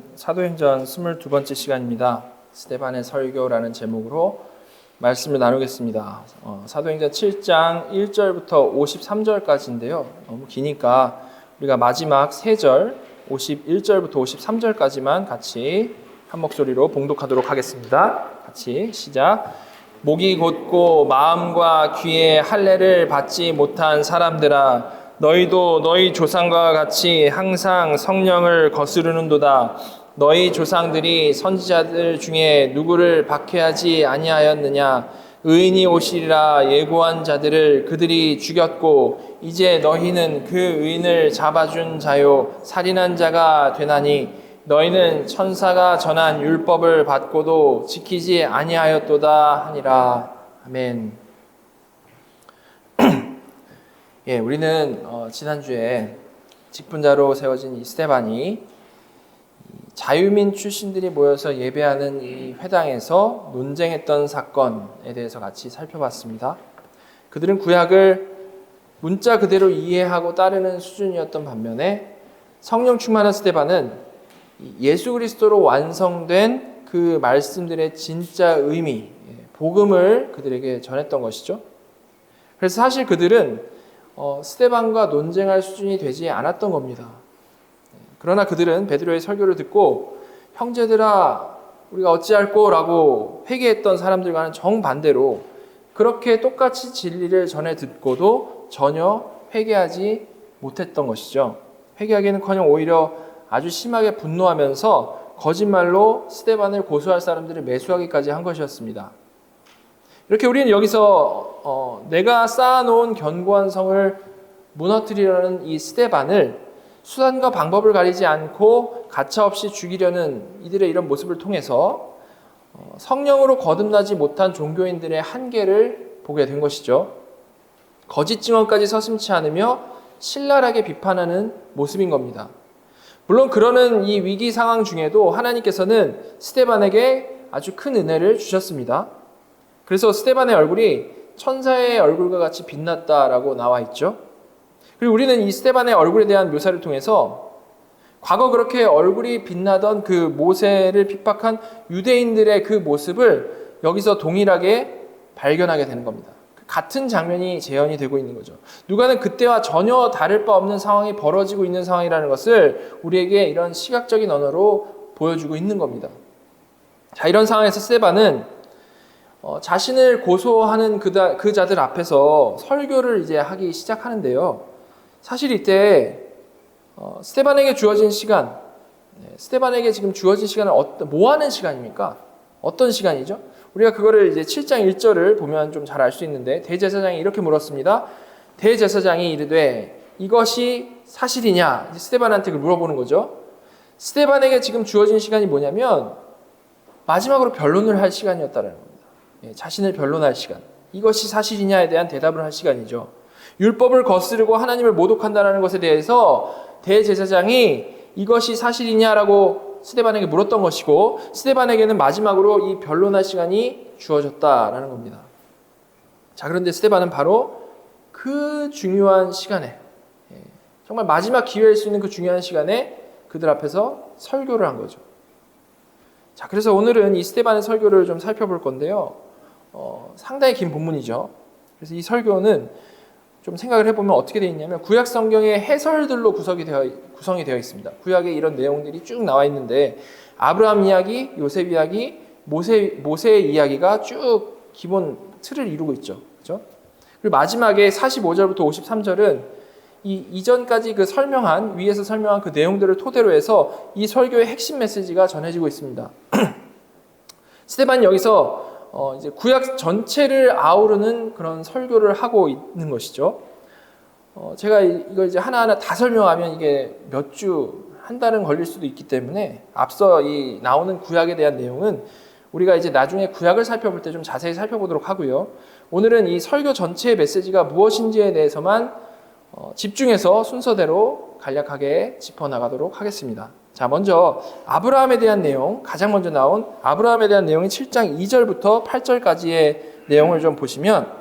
오늘은 사도행전 22번째 시간입니다. 스데반의 설교라는 제목으로 말씀을 나누겠습니다. 사도행전 7장 1절부터 53절까지인데요. 너무 기니까 우리가 마지막 3절 51절부터 53절까지만 같이 한 목소리로 봉독하도록 하겠습니다. 같이 시작. 목이 곧고 마음과 귀에 할례를 받지 못한 사람들아, 너희도 너희 조상과 같이 항상 성령을 거스르는도다. 너희 조상들이 선지자들 중에 누구를 박해하지 아니하였느냐? 의인이 오시리라 예고한 자들을 그들이 죽였고, 이제 너희는 그 의인을 잡아준 자요 살인한 자가 되나니, 너희는 천사가 전한 율법을 받고도 지키지 아니하였도다 하니라. 아멘. 예, 우리는 지난주에 직분자로 세워진 이 스데반이 자유민 출신들이 모여서 예배하는 이 회당에서 논쟁했던 사건에 대해서 같이 살펴봤습니다. 그들은 구약을 문자 그대로 이해하고 따르는 수준이었던 반면에 성령 충만한 스데반은 예수 그리스도로 완성된 그 말씀들의 진짜 의미, 복음을 그들에게 전했던 것이죠. 그래서 사실 그들은 스데반과 논쟁할 수준이 되지 않았던 겁니다. 그러나 그들은 베드로의 설교를 듣고 형제들아 우리가 어찌할꼬 라고 회개했던 사람들과는 정반대로 그렇게 똑같이 진리를 전해 듣고도 전혀 회개하지 못했던 것이죠. 회개하기는커녕 오히려 아주 심하게 분노하면서 거짓말로 스데반을 고소할 사람들을 매수하기까지 한 것이었습니다. 이렇게 우리는 여기서 내가 쌓아놓은 견고한 성을 무너뜨리려는 이 스데반을 수단과 방법을 가리지 않고 가차없이 죽이려는 이들의 이런 모습을 통해서 성령으로 거듭나지 못한 종교인들의 한계를 보게 된 것이죠. 거짓 증언까지 서슴지 않으며 신랄하게 비판하는 모습인 겁니다. 물론 그러는 이 위기 상황 중에도 하나님께서는 스데반에게 아주 큰 은혜를 주셨습니다. 그래서 스데반의 얼굴이 천사의 얼굴과 같이 빛났다라고 나와 있죠. 그리고 우리는 이 스데반의 얼굴에 대한 묘사를 통해서 과거 그렇게 얼굴이 빛나던 그 모세를 핍박한 유대인들의 그 모습을 여기서 동일하게 발견하게 되는 겁니다. 같은 장면이 재현이 되고 있는 거죠. 누가는 그때와 전혀 다를 바 없는 상황이 벌어지고 있는 상황이라는 것을 우리에게 이런 시각적인 언어로 보여주고 있는 겁니다. 자, 이런 상황에서 스데반은 자신을 고소하는 그 자들 앞에서 설교를 이제 하기 시작하는데요. 사실 이때 스데반에게 주어진 시간, 스데반에게 지금 주어진 시간은 뭐 하는 시간입니까? 어떤 시간이죠? 우리가 그거를 이제 7장 1절을 보면 좀 잘 알 수 있는데, 대제사장이 이렇게 물었습니다. 대제사장이 이르되 이것이 사실이냐? 이제 스데반한테 물어보는 거죠. 스데반에게 지금 주어진 시간이 뭐냐면 마지막으로 변론을 할 시간이었다는 겁니다. 자신을 변론할 시간. 이것이 사실이냐에 대한 대답을 할 시간이죠. 율법을 거스르고 하나님을 모독한다는 것에 대해서 대제사장이 이것이 사실이냐라고 스데반에게 물었던 것이고, 스데반에게는 마지막으로 이 변론할 시간이 주어졌다라는 겁니다. 자, 그런데 스데반은 바로 그 중요한 시간에, 정말 마지막 기회일 수 있는 그 중요한 시간에 그들 앞에서 설교를 한 거죠. 자, 그래서 오늘은 이 스데반의 설교를 좀 살펴볼 건데요. 상당히 긴 본문이죠. 그래서 이 설교는 좀 생각을 해보면 어떻게 되어 있냐면 구약 성경의 해설들로 구성이 되어 있습니다. 구약에 이런 내용들이 쭉 나와 있는데 아브라함 이야기, 요셉 이야기, 모세의 이야기가 쭉 기본 틀을 이루고 있죠. 그렇죠? 그리고 마지막에 45절부터 53절은 이 이전까지 위에서 설명한 그 내용들을 토대로 해서 이 설교의 핵심 메시지가 전해지고 있습니다. 스데반이 여기서 이제 구약 전체를 아우르는 그런 설교를 하고 있는 것이죠. 제가 이걸 이제 하나하나 다 설명하면 이게 몇 주, 한 달은 걸릴 수도 있기 때문에 앞서 이 나오는 구약에 대한 내용은 우리가 이제 나중에 구약을 살펴볼 때 좀 자세히 살펴보도록 하고요. 오늘은 이 설교 전체의 메시지가 무엇인지에 대해서만 집중해서 순서대로 간략하게 짚어나가도록 하겠습니다. 자, 먼저 아브라함에 대한 내용, 가장 먼저 나온 아브라함에 대한 내용이 7장 2절부터 8절까지의 내용을 좀 보시면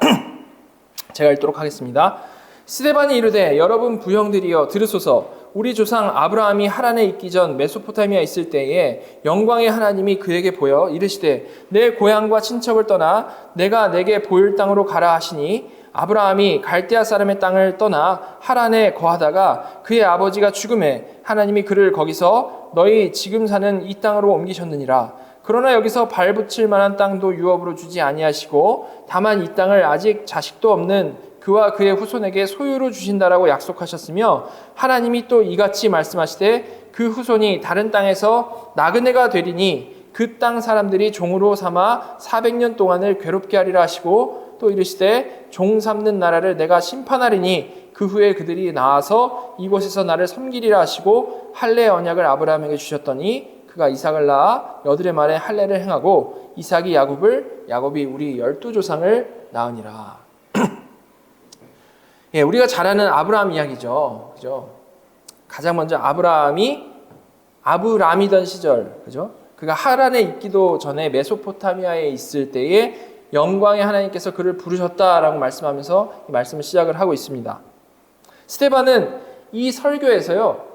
제가 읽도록 하겠습니다. 스데반이 이르되 여러분 부형들이여 들으소서. 우리 조상 아브라함이 하란에 있기 전 메소포타미아에 있을 때에 영광의 하나님이 그에게 보여 이르시되 내 고향과 친척을 떠나 내가 내게 보일 땅으로 가라 하시니 아브라함이 갈대아 사람의 땅을 떠나 하란에 거하다가 그의 아버지가 죽음에 하나님이 그를 거기서 너희 지금 사는 이 땅으로 옮기셨느니라. 그러나 여기서 발붙일 만한 땅도 유업으로 주지 아니하시고 다만 이 땅을 아직 자식도 없는 그와 그의 후손에게 소유로 주신다라고 약속하셨으며 하나님이 또 이같이 말씀하시되 그 후손이 다른 땅에서 나그네가 되리니 그 땅 사람들이 종으로 삼아 400년 동안을 괴롭게 하리라 하시고 또 이르시되 종 삼는 나라를 내가 심판하리니 그 후에 그들이 나와서 이곳에서 나를 섬기리라 하시고 할례 언약을 아브라함에게 주셨더니 그가 이삭을 낳아 여드레 말에 할례를 행하고 이삭이 야곱이 우리 12조상을 낳으니라. 예, 우리가 잘 아는 아브라함 이야기죠. 그죠? 가장 먼저 아브람이던 시절, 그죠? 그가 하란에 있기도 전에 메소포타미아에 있을 때에 영광의 하나님께서 그를 부르셨다라고 말씀하면서 이 말씀을 시작을 하고 있습니다. 스데반은 이 설교에서요,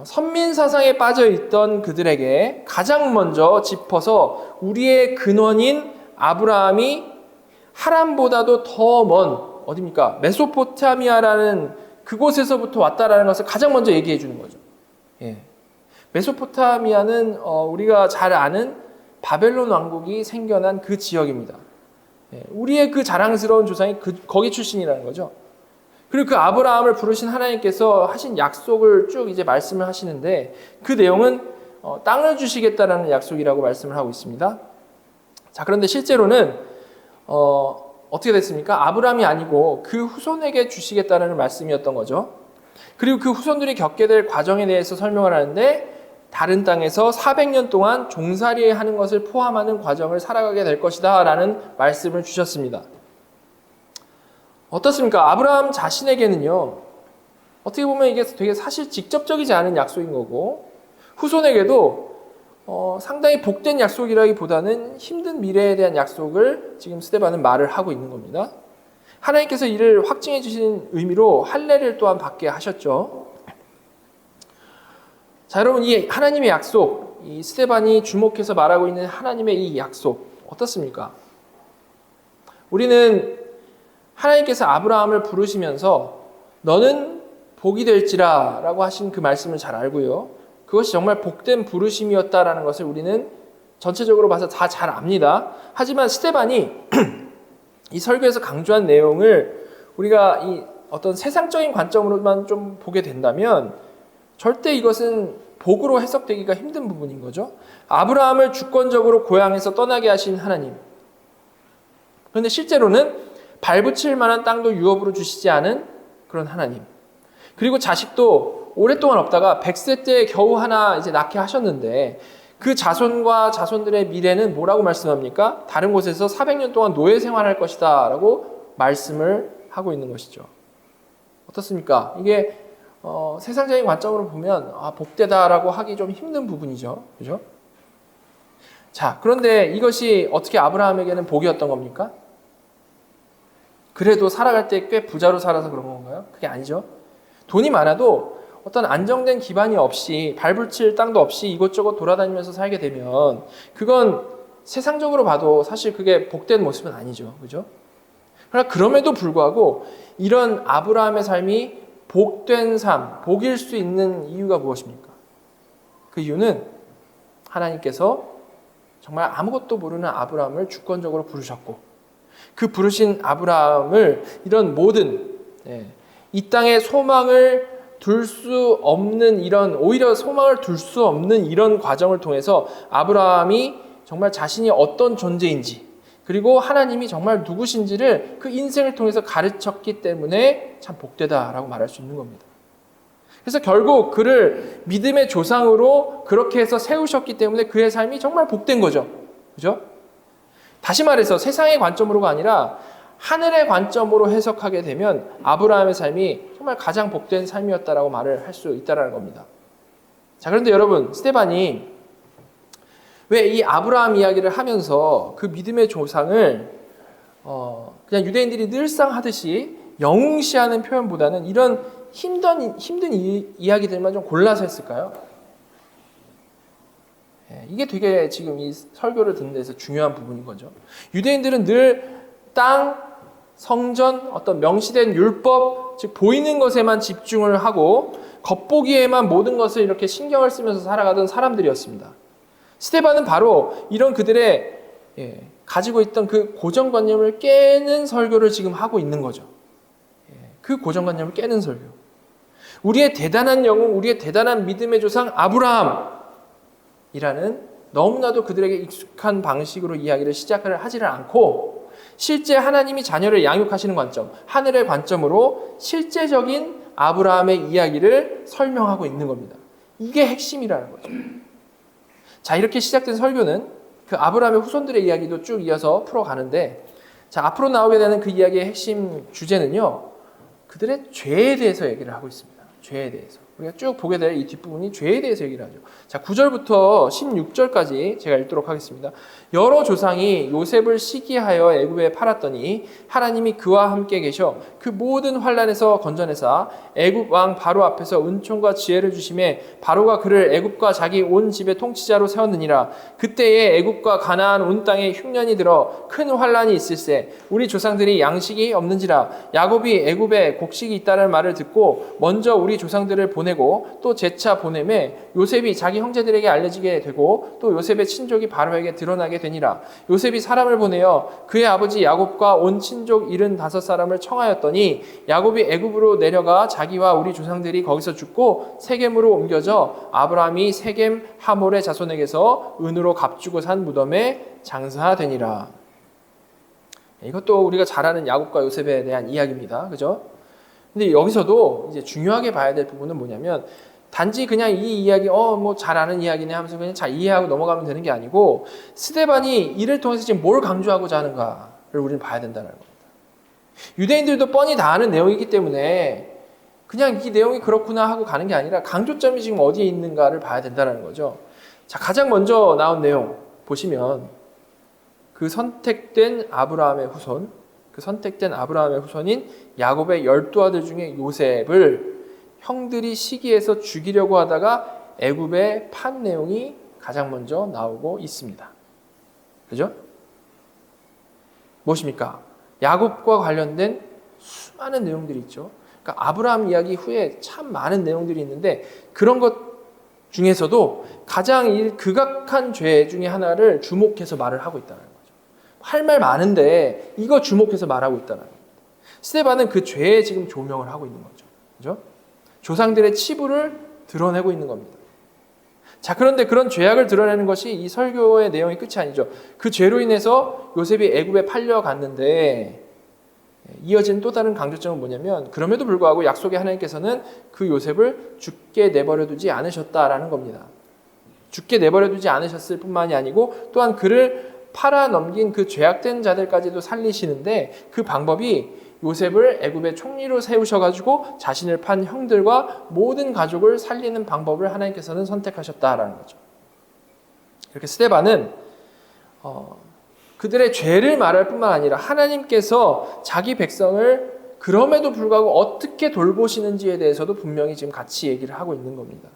선민 사상에 빠져 있던 그들에게 가장 먼저 짚어서 우리의 근원인 아브라함이 하란보다도 더 먼 어디입니까? 메소포타미아라는 그곳에서부터 왔다라는 것을 가장 먼저 얘기해 주는 거죠. 예. 메소포타미아는 우리가 잘 아는 바벨론 왕국이 생겨난 그 지역입니다. 예. 우리의 그 자랑스러운 조상이 거기 출신이라는 거죠. 그리고 그 아브라함을 부르신 하나님께서 하신 약속을 쭉 이제 말씀을 하시는데 그 내용은 땅을 주시겠다라는 약속이라고 말씀을 하고 있습니다. 자, 그런데 실제로는 어떻게 됐습니까? 아브라함이 아니고 그 후손에게 주시겠다는 말씀이었던 거죠. 그리고 그 후손들이 겪게 될 과정에 대해서 설명을 하는데 다른 땅에서 400년 동안 종살이 하는 것을 포함하는 과정을 살아가게 될 것이다 라는 말씀을 주셨습니다. 어떻습니까? 아브라함 자신에게는요, 어떻게 보면 이게 되게 사실 직접적이지 않은 약속인 거고 후손에게도 상당히 복된 약속이라기보다는 힘든 미래에 대한 약속을 지금 스데반은 말을 하고 있는 겁니다. 하나님께서 이를 확증해 주신 의미로 할례를 또한 받게 하셨죠. 자, 여러분, 이 하나님의 약속, 이 스데반이 주목해서 말하고 있는 하나님의 이 약속 어떻습니까? 우리는 하나님께서 아브라함을 부르시면서 너는 복이 될지라 라고 하신 그 말씀을 잘 알고요. 그것이 정말 복된 부르심이었다라는 것을 우리는 전체적으로 봐서 다 잘 압니다. 하지만 스데반이 이 설교에서 강조한 내용을 우리가 이 어떤 세상적인 관점으로만 좀 보게 된다면 절대 이것은 복으로 해석되기가 힘든 부분인 거죠. 아브라함을 주권적으로 고향에서 떠나게 하신 하나님. 그런데 실제로는 발붙일 만한 땅도 유업으로 주시지 않은 그런 하나님. 그리고 자식도 오랫동안 없다가 100세 때 겨우 하나 이제 낳게 하셨는데 그 자손과 자손들의 미래는 뭐라고 말씀합니까? 다른 곳에서 400년 동안 노예 생활할 것이다 라고 말씀을 하고 있는 것이죠. 어떻습니까? 이게 세상적인 관점으로 보면 복되다라고 하기 좀 힘든 부분이죠. 그죠? 자, 그런데 이것이 어떻게 아브라함에게는 복이었던 겁니까? 그래도 살아갈 때 꽤 부자로 살아서 그런 건가요? 그게 아니죠. 돈이 많아도 어떤 안정된 기반이 없이 발붙일 땅도 없이 이곳저곳 돌아다니면서 살게 되면 그건 세상적으로 봐도 사실 그게 복된 모습은 아니죠. 그죠? 그러나 그럼에도 불구하고 이런 아브라함의 삶이 복된 삶, 복일 수 있는 이유가 무엇입니까? 그 이유는 하나님께서 정말 아무것도 모르는 아브라함을 주권적으로 부르셨고 그 부르신 아브라함을 이런 모든 이 땅에 소망을 둘 수 없는 오히려 소망을 둘 수 없는 이런 과정을 통해서 아브라함이 정말 자신이 어떤 존재인지 그리고 하나님이 정말 누구신지를 그 인생을 통해서 가르쳤기 때문에 참 복되다라고 말할 수 있는 겁니다. 그래서 결국 그를 믿음의 조상으로 그렇게 해서 세우셨기 때문에 그의 삶이 정말 복된 거죠. 그죠? 다시 말해서 세상의 관점으로가 아니라 하늘의 관점으로 해석하게 되면 아브라함의 삶이 정말 가장 복된 삶이었다라고 말을 할 수 있다는 겁니다. 자, 그런데 여러분, 스데반이 왜 이 아브라함 이야기를 하면서 그 믿음의 조상을 그냥 유대인들이 늘상 하듯이 영웅시하는 표현보다는 이런 힘든 이야기들만 좀 골라서 했을까요? 이게 되게 지금 이 설교를 듣는 데서 중요한 부분인 거죠. 유대인들은 늘 땅, 성전, 어떤 명시된 율법, 즉 보이는 것에만 집중을 하고 겉보기에만 모든 것을 이렇게 신경을 쓰면서 살아가던 사람들이었습니다. 스데반은 바로 이런 그들의 가지고 있던 그 고정관념을 깨는 설교를 지금 하고 있는 거죠. 그 고정관념을 깨는 설교. 우리의 대단한 영웅, 우리의 대단한 믿음의 조상 아브라함이라는 너무나도 그들에게 익숙한 방식으로 이야기를 시작을 하지를 않고 실제 하나님이 자녀를 양육하시는 관점, 하늘의 관점으로 실제적인 아브라함의 이야기를 설명하고 있는 겁니다. 이게 핵심이라는 거죠. 자, 이렇게 시작된 설교는 그 아브라함의 후손들의 이야기도 쭉 이어서 풀어가는데, 자, 앞으로 나오게 되는 그 이야기의 핵심 주제는요, 그들의 죄에 대해서 얘기를 하고 있습니다. 죄에 대해서. 우리가 쭉 보게 될 이 뒷부분이 죄에 대해서 얘기를 하죠. 자, 9절부터 16절까지 제가 읽도록 하겠습니다. 여러 조상이 요셉을 시기하여 애굽에 팔았더니 하나님이 그와 함께 계셔 그 모든 환난에서 건져내사 애굽 왕 바로 앞에서 은총과 지혜를 주심에 바로가 그를 애굽과 자기 온 집의 통치자로 세웠느니라. 그때에 애굽과 가나안 온 땅에 흉년이 들어 큰 환난이 있을세 우리 조상들이 양식이 없는지라. 야곱이 애굽에 곡식이 있다는 말을 듣고 먼저 우리 조상들을 보내고 또 재차 보내매 요셉이 자기 형제들에게 알려지게 되고 또 요셉의 친족이 바로에게 드러나게 되니라. 요셉이 사람을 보내어 그의 아버지 야곱과 온 친족 75사람을 청하였더니 야곱이 애굽으로 내려가 자기와 우리 조상들이 거기서 죽고 세겜으로 옮겨져 아브라함이 세겜 하몰의 자손에게서 은으로 값주고 산 무덤에 장사되니라. 이것도 우리가 잘 아는 야곱과 요셉에 대한 이야기입니다. 그죠? 근데 여기서도 이제 중요하게 봐야 될 부분은 뭐냐면 단지 그냥 이 이야기 뭐 잘 아는 이야기네 하면서 그냥 잘 이해하고 넘어가면 되는 게 아니고 스데반이 이를 통해서 지금 뭘 강조하고자 하는가를 우리는 봐야 된다는 겁니다. 유대인들도 뻔히 다 아는 내용이기 때문에 그냥 이 내용이 그렇구나 하고 가는 게 아니라 강조점이 지금 어디에 있는가를 봐야 된다는 거죠. 자, 가장 먼저 나온 내용 보시면 그 선택된 아브라함의 후손인 야곱의 12아들 중에 요셉을 형들이 시기해서 죽이려고 하다가 애굽에 판 내용이 가장 먼저 나오고 있습니다. 그죠? 무엇입니까? 야곱과 관련된 수많은 내용들이 있죠. 그러니까 아브라함 이야기 후에 참 많은 내용들이 있는데 그런 것 중에서도 가장 극악한 죄 중에 하나를 주목해서 말을 하고 있다는 거죠. 할 말 많은데 이거 주목해서 말하고 있다는 겁니다. 스데반은 그 죄에 지금 조명을 하고 있는 거죠. 그죠? 조상들의 치부를 드러내고 있는 겁니다. 자, 그런데 그런 죄악을 드러내는 것이 이 설교의 내용의 끝이 아니죠. 그 죄로 인해서 요셉이 애굽에 팔려갔는데 이어진 또 다른 강조점은 뭐냐면 그럼에도 불구하고 약속의 하나님께서는 그 요셉을 죽게 내버려 두지 않으셨다라는 겁니다. 죽게 내버려 두지 않으셨을 뿐만이 아니고 또한 그를 팔아 넘긴 그 죄악된 자들까지도 살리시는데 그 방법이 요셉을 애굽의 총리로 세우셔가지고 자신을 판 형들과 모든 가족을 살리는 방법을 하나님께서는 선택하셨다라는 거죠. 이렇게 스데반은 그들의 죄를 말할 뿐만 아니라 하나님께서 자기 백성을 그럼에도 불구하고 어떻게 돌보시는지에 대해서도 분명히 지금 같이 얘기를 하고 있는 겁니다.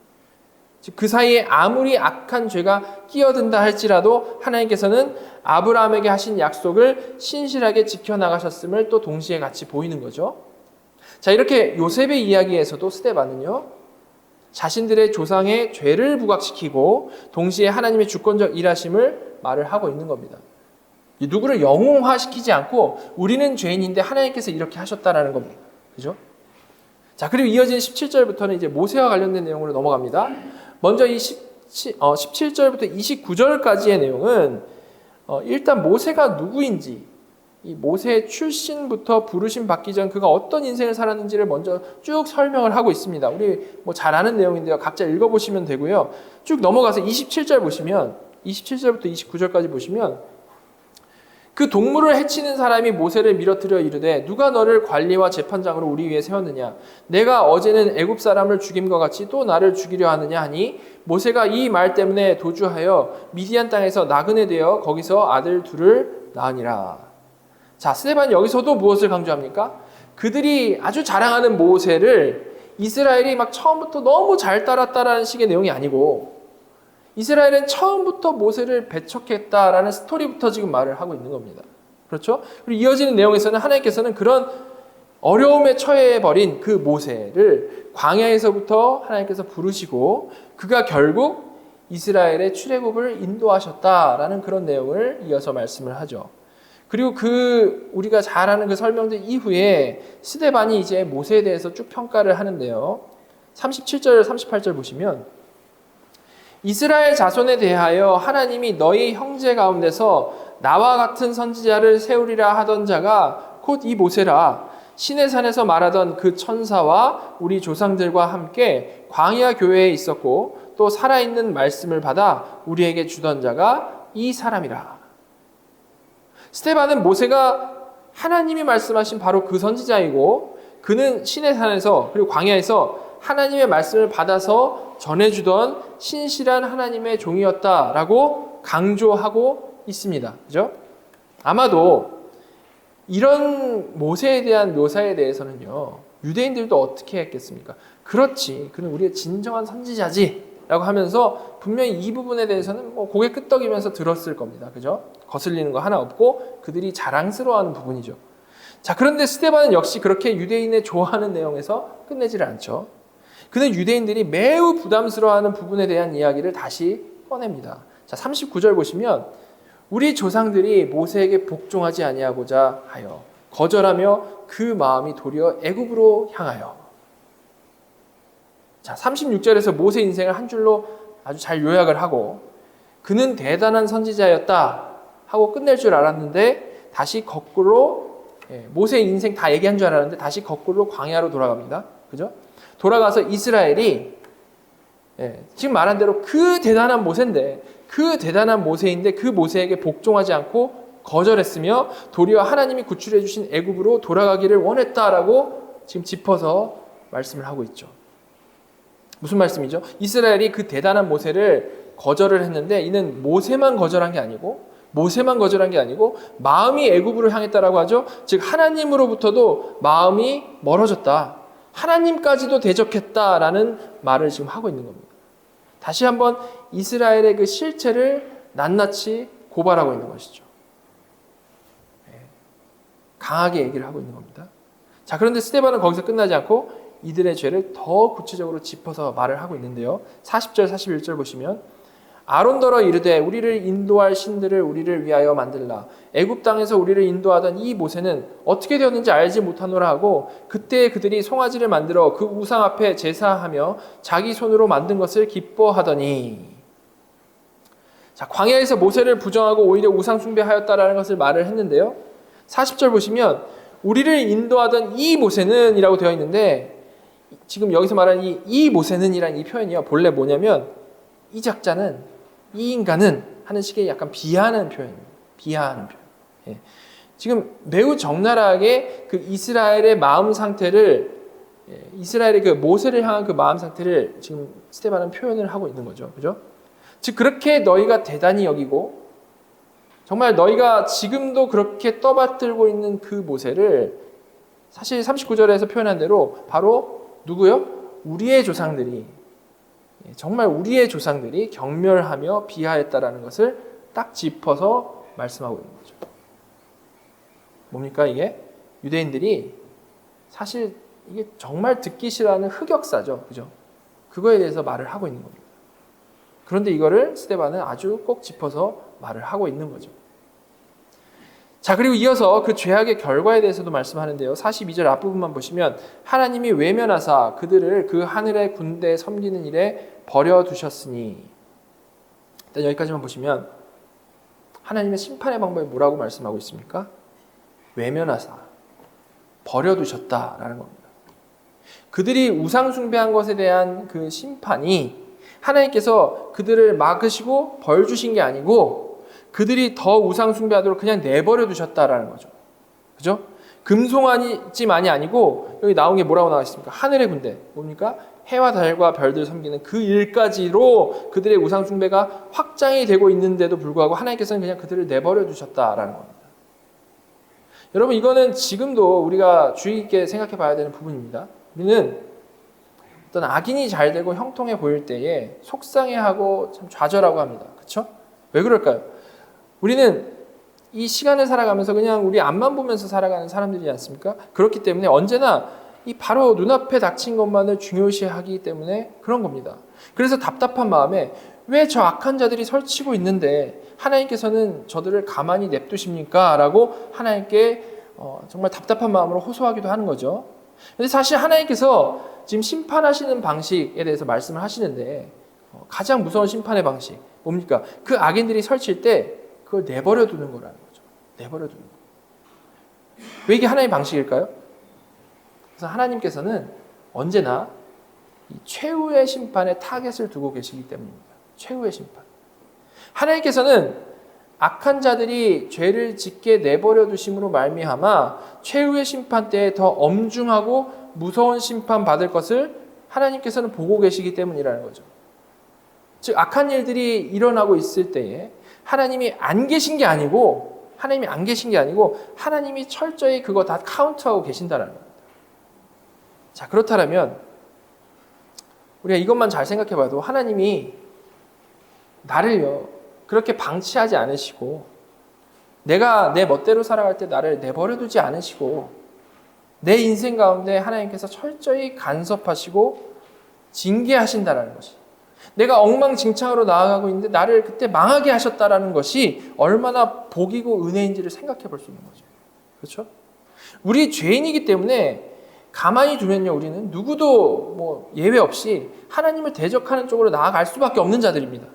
즉 그 사이에 아무리 악한 죄가 끼어든다 할지라도 하나님께서는 아브라함에게 하신 약속을 신실하게 지켜나가셨음을 또 동시에 같이 보이는 거죠. 자, 이렇게 요셉의 이야기에서도 스데반은요, 자신들의 조상의 죄를 부각시키고 동시에 하나님의 주권적 일하심을 말을 하고 있는 겁니다. 누구를 영웅화시키지 않고 우리는 죄인인데 하나님께서 이렇게 하셨다라는 겁니다. 그죠? 자, 그리고 이어진 17절부터는 이제 모세와 관련된 내용으로 넘어갑니다. 먼저 이 17절부터 29절까지의 내용은 일단 모세가 누구인지, 이 모세의 출신부터 부르심 받기 전 그가 어떤 인생을 살았는지를 먼저 쭉 설명을 하고 있습니다. 우리 뭐 잘 아는 내용인데요. 각자 읽어보시면 되고요. 쭉 넘어가서 27절 보시면 27절부터 29절까지 보시면 그 동물을 해치는 사람이 모세를 밀어뜨려 이르되 누가 너를 관리와 재판장으로 우리 위에 세웠느냐? 내가 어제는 애굽 사람을 죽임과 같이 또 나를 죽이려 하느냐 하니 모세가 이 말 때문에 도주하여 미디안 땅에서 나그네 되어 거기서 아들 둘을 낳으니라. 자, 스데반이 여기서도 무엇을 강조합니까? 그들이 아주 자랑하는 모세를 이스라엘이 막 처음부터 너무 잘 따랐다라는 식의 내용이 아니고 이스라엘은 처음부터 모세를 배척했다라는 스토리부터 지금 말을 하고 있는 겁니다. 그렇죠? 그리고 이어지는 내용에서는 하나님께서는 그런 어려움에 처해버린 그 모세를 광야에서부터 하나님께서 부르시고 그가 결국 이스라엘의 출애굽을 인도하셨다라는 그런 내용을 이어서 말씀을 하죠. 그리고 우리가 잘 아는 그 설명들 이후에 스데반이 이제 모세에 대해서 쭉 평가를 하는데요. 37절, 38절 보시면 이스라엘 자손에 대하여 하나님이 너희 형제 가운데서 나와 같은 선지자를 세우리라 하던 자가 곧 이 모세라. 시내 산에서 말하던 그 천사와 우리 조상들과 함께 광야 교회에 있었고 또 살아있는 말씀을 받아 우리에게 주던 자가 이 사람이라. 스데반은 모세가 하나님이 말씀하신 바로 그 선지자이고 그는 시내 산에서 그리고 광야에서 하나님의 말씀을 받아서 전해주던 신실한 하나님의 종이었다라고 강조하고 있습니다. 그죠? 아마도 이런 모세에 대한 묘사에 대해서는요, 유대인들도 어떻게 했겠습니까? 그렇지, 그는 우리의 진정한 선지자지 라고 하면서 분명히 이 부분에 대해서는 고개 끄덕이면서 들었을 겁니다. 그죠? 거슬리는 거 하나 없고 그들이 자랑스러워하는 부분이죠. 자, 그런데 스데반은 역시 그렇게 유대인의 좋아하는 내용에서 끝내지를 않죠. 그는 유대인들이 매우 부담스러워하는 부분에 대한 이야기를 다시 꺼냅니다. 자, 39절 보시면 우리 조상들이 모세에게 복종하지 아니하고자 하여 거절하며 그 마음이 도리어 애굽으로 향하여. 자, 36절에서 모세 인생을 한 줄로 아주 잘 요약을 하고 그는 대단한 선지자였다 하고 끝낼 줄 알았는데 다시 거꾸로 모세 인생 다 얘기한 줄 알았는데 다시 거꾸로 광야로 돌아갑니다. 그죠? 돌아가서 이스라엘이 지금 말한 대로 그 대단한 모세인데 그 대단한 모세인데 그 모세에게 복종하지 않고 거절했으며 도리어 하나님이 구출해 주신 애굽으로 돌아가기를 원했다라고 지금 짚어서 말씀을 하고 있죠. 무슨 말씀이죠? 이스라엘이 그 대단한 모세를 거절을 했는데 이는 모세만 거절한 게 아니고 마음이 애굽으로 향했다라고 하죠. 즉 하나님으로부터도 마음이 멀어졌다. 하나님까지도 대적했다라는 말을 지금 하고 있는 겁니다. 다시 한번 이스라엘의 그 실체를 낱낱이 고발하고 있는 것이죠. 강하게 얘기를 하고 있는 겁니다. 자, 그런데 스데반은 거기서 끝나지 않고 이들의 죄를 더 구체적으로 짚어서 말을 하고 있는데요. 40절, 41절 보시면 아론더러 이르되 우리를 인도할 신들을 우리를 위하여 만들라. 애굽 땅에서 우리를 인도하던 이 모세는 어떻게 되었는지 알지 못하노라 하고 그때 그들이 송아지를 만들어 그 우상 앞에 제사하며 자기 손으로 만든 것을 기뻐하더니. 자, 광야에서 모세를 부정하고 오히려 우상 숭배하였다라는 것을 말을 했는데요. 40절 보시면 우리를 인도하던 이 모세는 이라고 되어 있는데 지금 여기서 말하는 이 모세는 이라는 이 표현이요. 본래 뭐냐면 이 작자는 이 인간은 하는 식의 약간 비하하는 표현입니다. 비하하는 표현. 예. 지금 매우 적나라하게 그 이스라엘의 마음 상태를 이스라엘의 그 모세를 향한 그 마음 상태를 지금 스데반은 표현을 하고 있는 거죠. 그죠? 즉 그렇게 너희가 대단히 여기고 정말 너희가 지금도 그렇게 떠받들고 있는 그 모세를 사실 39절에서 표현한 대로 바로 누구요? 우리의 조상들이 정말 우리의 조상들이 경멸하며 비하했다라는 것을 딱 짚어서 말씀하고 있는 거죠. 뭡니까 이게? 유대인들이 사실 이게 정말 듣기 싫어하는 흑역사죠. 그죠? 그거에 대해서 말을 하고 있는 겁니다. 그런데 이거를 스데반은 아주 꼭 짚어서 말을 하고 있는 거죠. 자, 그리고 이어서 그 죄악의 결과에 대해서도 말씀하는데요. 42절 앞부분만 보시면 하나님이 외면하사 그들을 그 하늘의 군대에 섬기는 일에 버려두셨으니. 일단 여기까지만 보시면 하나님의 심판의 방법이 뭐라고 말씀하고 있습니까? 외면하사 버려두셨다라는 겁니다. 그들이 우상 숭배한 것에 대한 그 심판이 하나님께서 그들을 막으시고 벌 주신 게 아니고 그들이 더 우상 숭배하도록 그냥 내버려 두셨다라는 거죠. 그죠? 금송아지만이 아니고 여기 나온 게 뭐라고 나와 있습니까? 하늘의 군대. 뭡니까? 해와 달과 별들 섬기는 그 일까지로 그들의 우상 숭배가 확장이 되고 있는데도 불구하고 하나님께서는 그냥 그들을 내버려 두셨다라는 겁니다. 여러분 이거는 지금도 우리가 주의 깊게 생각해 봐야 되는 부분입니다. 우리는 어떤 악인이 잘 되고 형통해 보일 때에 속상해하고 참 좌절하고 합니다. 그렇죠? 왜 그럴까요? 우리는 이 시간을 살아가면서 그냥 우리 앞만 보면서 살아가는 사람들이지 않습니까? 그렇기 때문에 언제나 이 바로 눈앞에 닥친 것만을 중요시하기 때문에 그런 겁니다. 그래서 답답한 마음에 왜 저 악한 자들이 설치고 있는데 하나님께서는 저들을 가만히 냅두십니까? 라고 하나님께 정말 답답한 마음으로 호소하기도 하는 거죠. 근데 사실 하나님께서 지금 심판하시는 방식에 대해서 말씀을 하시는데 가장 무서운 심판의 방식 뭡니까? 그 악인들이 설칠 때 그걸 내버려 두는 거라는 거죠. 내버려 두는 거. 왜 이게 하나님의 방식일까요? 그래서 하나님께서는 언제나 이 최후의 심판에 타겟을 두고 계시기 때문입니다. 최후의 심판. 하나님께서는 악한 자들이 죄를 짓게 내버려 두심으로 말미암아 최후의 심판 때에 더 엄중하고 무서운 심판 받을 것을 하나님께서는 보고 계시기 때문이라는 거죠. 즉 악한 일들이 일어나고 있을 때에 하나님이 안 계신 게 아니고 하나님이 철저히 그거 다 카운트하고 계신다는 겁니다. 자, 그렇다면 우리가 이것만 잘 생각해 봐도 하나님이 나를요 그렇게 방치하지 않으시고 내가 내 멋대로 살아갈 때 나를 내버려 두지 않으시고 내 인생 가운데 하나님께서 철저히 간섭하시고 징계하신다라는 것이, 내가 엉망진창으로 나아가고 있는데 나를 그때 망하게 하셨다라는 것이 얼마나 복이고 은혜인지를 생각해 볼 수 있는 거죠. 그렇죠? 우리 죄인이기 때문에 가만히 두면요 우리는 누구도 뭐 예외 없이 하나님을 대적하는 쪽으로 나아갈 수밖에 없는 자들입니다.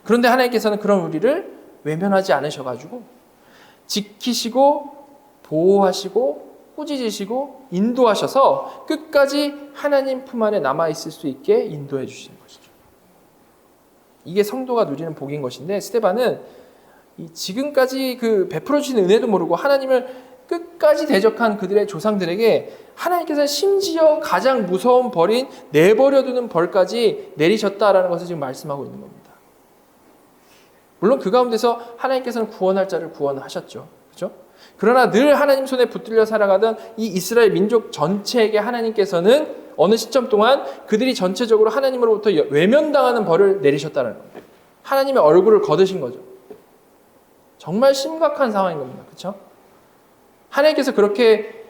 그런데 하나님께서는 그런 우리를 외면하지 않으셔가지고 지키시고 보호하시고 꾸짖으시고 인도하셔서 끝까지 하나님 품 안에 남아있을 수 있게 인도해 주시는 것이죠. 이게 성도가 누리는 복인 것인데 스데반은 지금까지 그 베풀어 주신 은혜도 모르고 하나님을 끝까지 대적한 그들의 조상들에게 하나님께서는 심지어 가장 무서운 벌인 내버려두는 벌까지 내리셨다라는 것을 지금 말씀하고 있는 겁니다. 물론 그 가운데서 하나님께서는 구원할 자를 구원하셨죠. 그렇죠? 그러나 늘 하나님 손에 붙들려 살아가던 이 이스라엘 민족 전체에게 하나님께서는 어느 시점 동안 그들이 전체적으로 하나님으로부터 외면당하는 벌을 내리셨다는 겁니다. 하나님의 얼굴을 거두신 거죠. 정말 심각한 상황인 겁니다. 그렇죠? 하나님께서 그렇게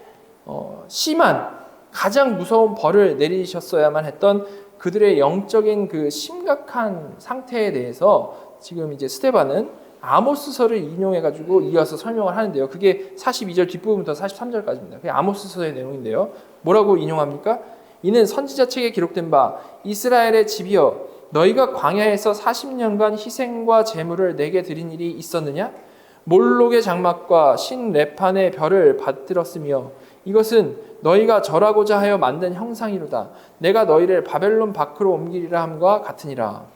심한 가장 무서운 벌을 내리셨어야만 했던 그들의 영적인 그 심각한 상태에 대해서 지금 이제 스데반은 아모스서를 인용해가지고 이어서 설명을 하는데요. 그게 42절 뒷부분부터 43절까지입니다. 그게 아모스서의 내용인데요. 뭐라고 인용합니까? 이는 선지자 책에 기록된 바 이스라엘의 집이여 너희가 광야에서 40년간 희생과 제물을 내게 드린 일이 있었느냐? 몰록의 장막과 신 레판의 별을 받들었으며 이것은 너희가 절하고자 하여 만든 형상이로다. 내가 너희를 바벨론 밖으로 옮기리라 함과 같으니라.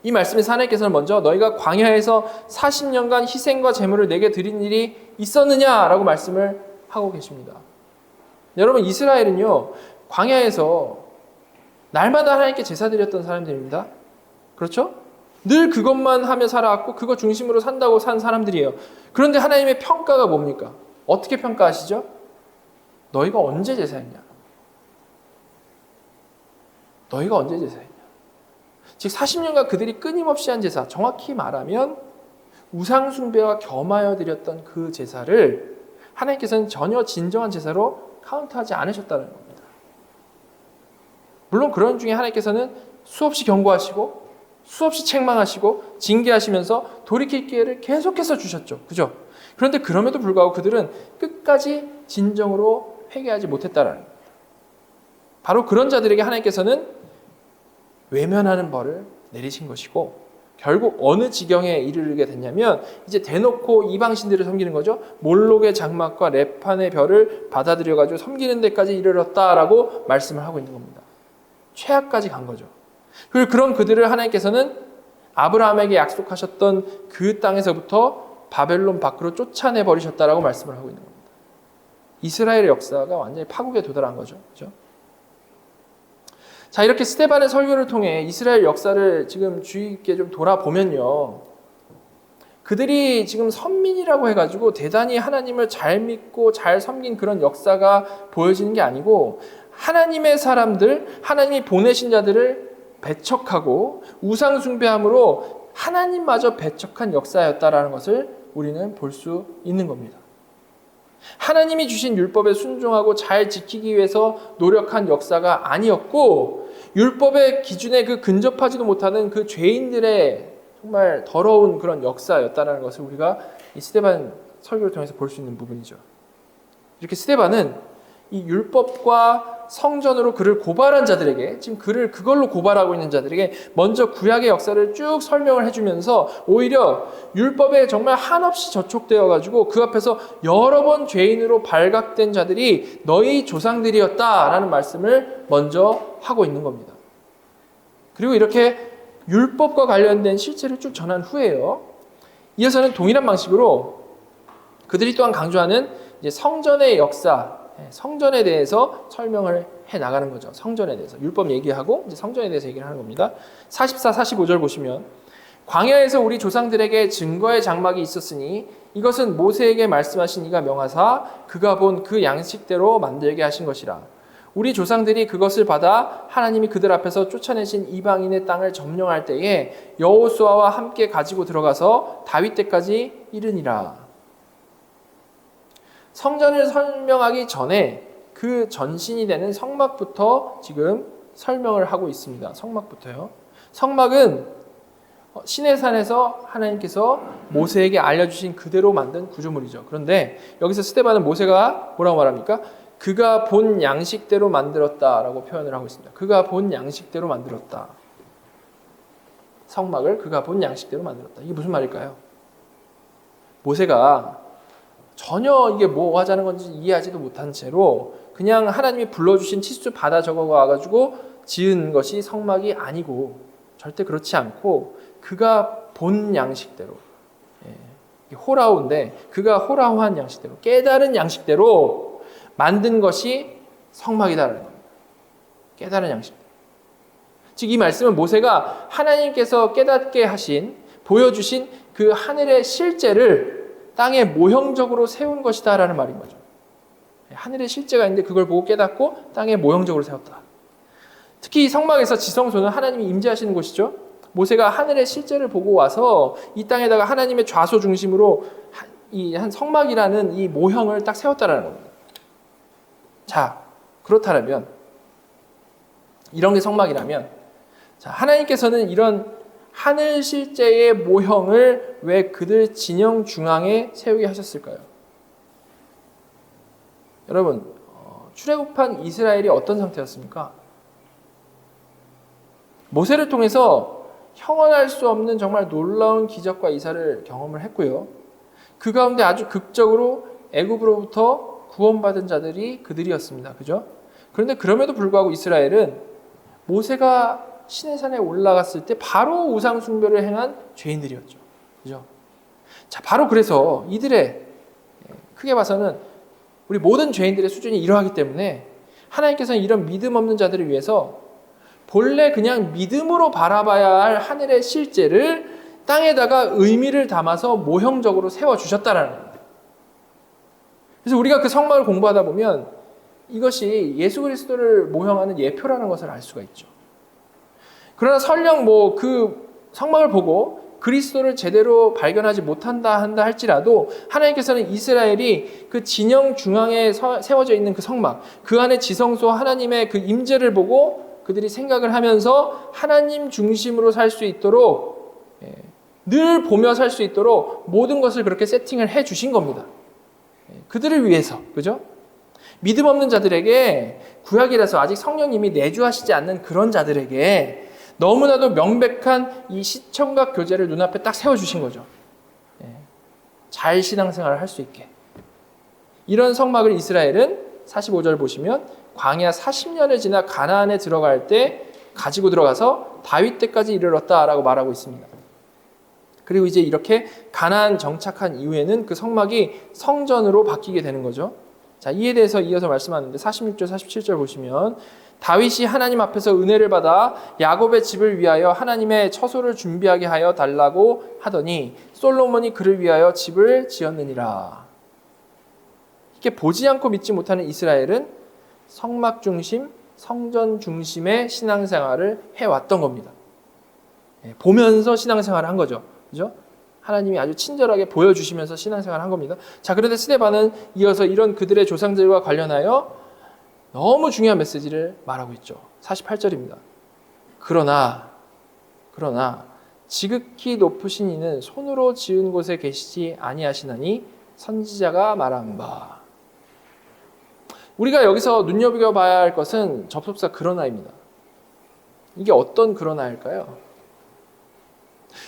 이 말씀에서 하나님께서는 먼저 너희가 광야에서 40년간 희생과 제물을 내게 드린 일이 있었느냐라고 말씀을 하고 계십니다. 여러분 이스라엘은요 광야에서 날마다 하나님께 제사 드렸던 사람들입니다. 그렇죠? 늘 그것만 하며 살아왔고 그거 중심으로 산다고 산 사람들이에요. 그런데 하나님의 평가가 뭡니까? 어떻게 평가하시죠? 너희가 언제 제사했냐? 너희가 언제 제사했냐? 즉 40년간 그들이 끊임없이 한 제사, 정확히 말하면 우상 숭배와 겸하여 드렸던 그 제사를 하나님께서는 전혀 진정한 제사로 카운트하지 않으셨다는 겁니다. 물론 그런 중에 하나님께서는 수없이 경고하시고 수없이 책망하시고 징계하시면서 돌이킬 기회를 계속해서 주셨죠. 그죠? 그런데 그럼에도 불구하고 그들은 끝까지 진정으로 회개하지 못했다는 겁니다. 바로 그런 자들에게 하나님께서는 외면하는 벌을 내리신 것이고 결국 어느 지경에 이르게 됐냐면 이제 대놓고 이방신들을 섬기는 거죠. 몰록의 장막과 레판의 별을 받아들여가지고 섬기는 데까지 이르렀다라고 말씀을 하고 있는 겁니다. 최악까지 간 거죠. 그리고 그런 그들을 하나님께서는 아브라함에게 약속하셨던 그 땅에서부터 바벨론 밖으로 쫓아내 버리셨다라고 말씀을 하고 있는 겁니다. 이스라엘의 역사가 완전히 파국에 도달한 거죠. 그렇죠? 자, 이렇게 스데반의 설교를 통해 이스라엘 역사를 지금 주의 깊게 좀 돌아보면요. 그들이 지금 선민이라고 해가지고 대단히 하나님을 잘 믿고 잘 섬긴 그런 역사가 보여지는 게 아니고 하나님의 사람들, 하나님이 보내신 자들을 배척하고 우상 숭배함으로 하나님마저 배척한 역사였다라는 것을 우리는 볼 수 있는 겁니다. 하나님이 주신 율법에 순종하고 잘 지키기 위해서 노력한 역사가 아니었고, 율법의 기준에 근접하지도 못하는 그 죄인들의 정말 더러운 그런 역사였다는 것을 우리가 이 스데반 설교를 통해서 볼 수 있는 부분이죠. 이렇게 스데반은 이 율법과 성전으로 그를 고발한 자들에게, 지금 그를 그걸로 고발하고 있는 자들에게 먼저 구약의 역사를 쭉 설명을 해주면서 오히려 율법에 정말 한없이 저촉되어 가지고 그 앞에서 여러 번 죄인으로 발각된 자들이 너희 조상들이었다라는 말씀을 먼저 하고 있는 겁니다. 그리고 이렇게 율법과 관련된 실체를 쭉 전한 후에요, 이어서는 동일한 방식으로 그들이 또한 강조하는 이제 성전의 역사, 성전에 대해서 설명을 해 나가는 거죠. 성전에 대해서. 율법 얘기하고 이제 성전에 대해서 얘기를 하는 겁니다. 44, 45절 보시면, 광야에서 우리 조상들에게 증거의 장막이 있었으니 이것은 모세에게 말씀하신 이가 명하사 그가 본 그 양식대로 만들게 하신 것이라. 우리 조상들이 그것을 받아 하나님이 그들 앞에서 쫓아내신 이방인의 땅을 점령할 때에 여호수아와 함께 가지고 들어가서 다윗 때까지 이르니라. 성전을 설명하기 전에 그 전신이 되는 성막부터 지금 설명을 하고 있습니다. 성막부터요. 성막은 시내산에서 하나님께서 모세에게 알려주신 그대로 만든 구조물이죠. 그런데 여기서 스데반은 모세가 뭐라고 말합니까? 그가 본 양식대로 만들었다라고 표현을 하고 있습니다. 그가 본 양식대로 만들었다. 성막을 그가 본 양식대로 만들었다. 이게 무슨 말일까요? 모세가 전혀 이게 뭐 하자는 건지 이해하지도 못한 채로 그냥 하나님이 불러주신 치수 받아 적어가지고 지은 것이 성막이 아니고, 절대 그렇지 않고 그가 본 양식대로, 호라우인데 그가 호라우한 양식대로, 깨달은 양식대로 만든 것이 성막이다라는 겁니다. 깨달은 양식대로. 즉 이 말씀은 모세가 하나님께서 깨닫게 하신, 보여주신 그 하늘의 실제를 땅에 모형적으로 세운 것이다 라는 말인 거죠. 하늘의 실제가 있는데 그걸 보고 깨닫고 땅에 모형적으로 세웠다. 특히 이 성막에서 지성소는 하나님이 임재하시는 곳이죠. 모세가 하늘의 실제를 보고 와서 이 땅에다가 하나님의 좌소 중심으로 이 한 성막이라는 이 모형을 딱 세웠다라는 겁니다. 자, 그렇다면 이런 게 성막이라면, 자, 하나님께서는 이런 하늘 실제의 모형을 왜 그들 진영 중앙에 세우게 하셨을까요? 여러분, 출애굽한 이스라엘이 어떤 상태였습니까? 모세를 통해서 형언할 수 없는 정말 놀라운 기적과 이사를 경험을 했고요. 그 가운데 아주 극적으로 애굽으로부터 구원받은 자들이 그들이었습니다. 그죠? 그런데 그럼에도 불구하고 이스라엘은 모세가 시내산에 올라갔을 때 바로 우상 숭배를 행한 죄인들이었죠. 그죠? 자, 바로 그래서 이들의, 크게 봐서는 우리 모든 죄인들의 수준이 이러하기 때문에 하나님께서는 이런 믿음 없는 자들을 위해서 본래 그냥 믿음으로 바라봐야 할 하늘의 실제를 땅에다가 의미를 담아서 모형적으로 세워주셨다라는 겁니다. 그래서 우리가 그 성막을 공부하다 보면 이것이 예수 그리스도를 모형하는 예표라는 것을 알 수가 있죠. 그러나 설령 그 성막을 보고 그리스도를 제대로 발견하지 못한다 한다 할지라도 하나님께서는 이스라엘이 그 진영 중앙에 세워져 있는 그 성막, 그 안에 지성소 하나님의 그 임재를 보고 그들이 생각을 하면서 하나님 중심으로 살 수 있도록, 늘 보며 살 수 있도록 모든 것을 그렇게 세팅을 해 주신 겁니다. 그들을 위해서, 그죠? 믿음 없는 자들에게, 구약이라서 아직 성령님이 내주하시지 않는 그런 자들에게 너무나도 명백한 이 시청각 교제를 눈앞에 딱 세워주신 거죠. 잘 신앙생활을 할 수 있게. 이런 성막을 이스라엘은 45절 보시면 광야 40년을 지나 가나안에 들어갈 때 가지고 들어가서 다윗 때까지 이르렀다라고 말하고 있습니다. 그리고 이제 이렇게 가나안 정착한 이후에는 그 성막이 성전으로 바뀌게 되는 거죠. 자, 이에 대해서 이어서 말씀하는데 46절, 47절 보시면 다윗이 하나님 앞에서 은혜를 받아 야곱의 집을 위하여 하나님의 처소를 준비하게 하여 달라고 하더니 솔로몬이 그를 위하여 집을 지었느니라. 이렇게 보지 않고 믿지 못하는 이스라엘은 성막 중심, 성전 중심의 신앙생활을 해왔던 겁니다. 보면서 신앙생활을 한 거죠. 그죠? 하나님이 아주 친절하게 보여주시면서 신앙생활을 한 겁니다. 자, 그런데 스데반은 이어서 이런 그들의 조상들과 관련하여 너무 중요한 메시지를 말하고 있죠. 48절입니다. 그러나 지극히 높으신 이는 손으로 지은 곳에 계시지 아니하시나니 선지자가 말한 바. 우리가 여기서 눈여겨봐야 할 것은 접속사 그러나입니다. 이게 어떤 그러나일까요?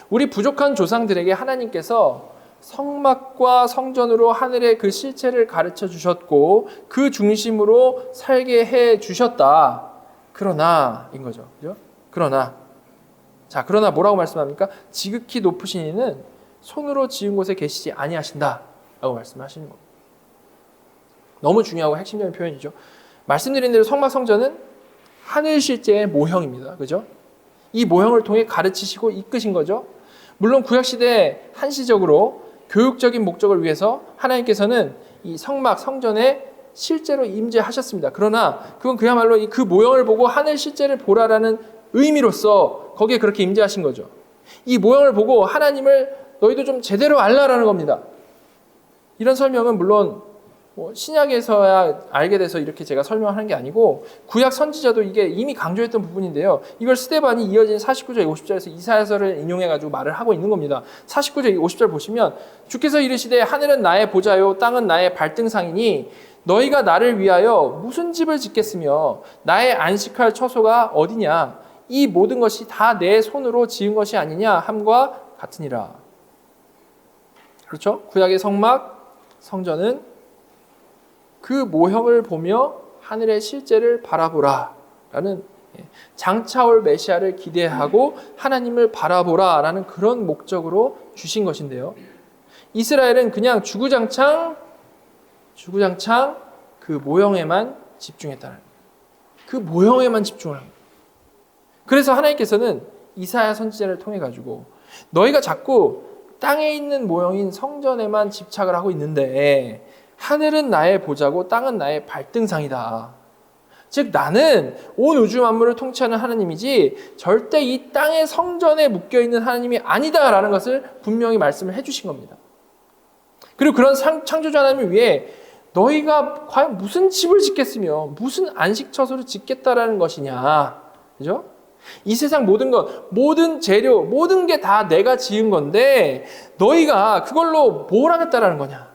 우리 부족한 조상들에게 하나님께서 성막과 성전으로 하늘의 그 실체를 가르쳐 주셨고 그 중심으로 살게 해 주셨다. 그러나인 거죠. 그죠? 그러나 뭐라고 말씀합니까? 지극히 높으신 이는 손으로 지은 곳에 계시지 아니하신다 라고 말씀하시는 겁니다. 너무 중요하고 핵심적인 표현이죠. 말씀드린 대로 성막 성전은 하늘 실제의 모형입니다. 그죠? 이 모형을 통해 가르치시고 이끄신 거죠. 물론 구약시대 한시적으로 교육적인 목적을 위해서 하나님께서는 이 성막 성전에 실제로 임재하셨습니다. 그러나 그건 그야말로 그 모형을 보고 하늘 실제를 보라라는 의미로서 거기에 그렇게 임재하신 거죠. 이 모형을 보고 하나님을 너희도 좀 제대로 알라라는 겁니다. 이런 설명은 물론 신약에서야 알게 돼서 이렇게 제가 설명하는 게 아니고 구약 선지자도 이게 이미 강조했던 부분인데요. 이걸 스데반이 이어진 49절 50절에서 이사야서를 인용해가지고 말을 하고 있는 겁니다. 49절 50절 보시면 주께서 이르시되 하늘은 나의 보좌요 땅은 나의 발등상이니 너희가 나를 위하여 무슨 집을 짓겠으며 나의 안식할 처소가 어디냐 이 모든 것이 다 내 손으로 지은 것이 아니냐 함과 같으니라. 그렇죠? 구약의 성막 성전은 그 모형을 보며 하늘의 실제를 바라보라라는 장차올 메시아를 기대하고 하나님을 바라보라라는 그런 목적으로 주신 것인데요. 이스라엘은 그냥 주구장창 그 모형에만 집중했다는 거예요. 그 모형에만 집중을 합니다. 그래서 하나님께서는 이사야 선지자를 통해 가지고 너희가 자꾸 땅에 있는 모형인 성전에만 집착을 하고 있는데 하늘은 나의 보좌고 땅은 나의 발등상이다. 즉 나는 온 우주 만물을 통치하는 하나님이지 절대 이 땅의 성전에 묶여있는 하나님이 아니다라는 것을 분명히 말씀을 해주신 겁니다. 그리고 그런 창조주 하나님을 위해 너희가 과연 무슨 집을 짓겠으며 무슨 안식처소를 짓겠다라는 것이냐. 그죠? 이 세상 모든 것, 모든 재료, 모든 게 다 내가 지은 건데 너희가 그걸로 뭘 하겠다라는 거냐.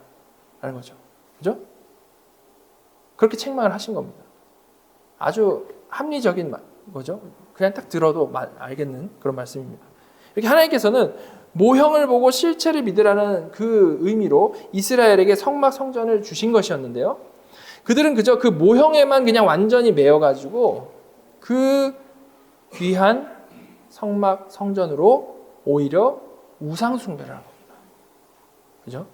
라는 거죠. 그죠? 그렇게 책망을 하신 겁니다. 아주 합리적인 거죠. 그냥 딱 들어도 알겠는 그런 말씀입니다. 이렇게 하나님께서는 모형을 보고 실체를 믿으라는 그 의미로 이스라엘에게 성막 성전을 주신 것이었는데요. 그들은 그저 그 모형에만 그냥 완전히 매여가지고 그 귀한 성막 성전으로 오히려 우상 숭배를 한 겁니다. 그죠?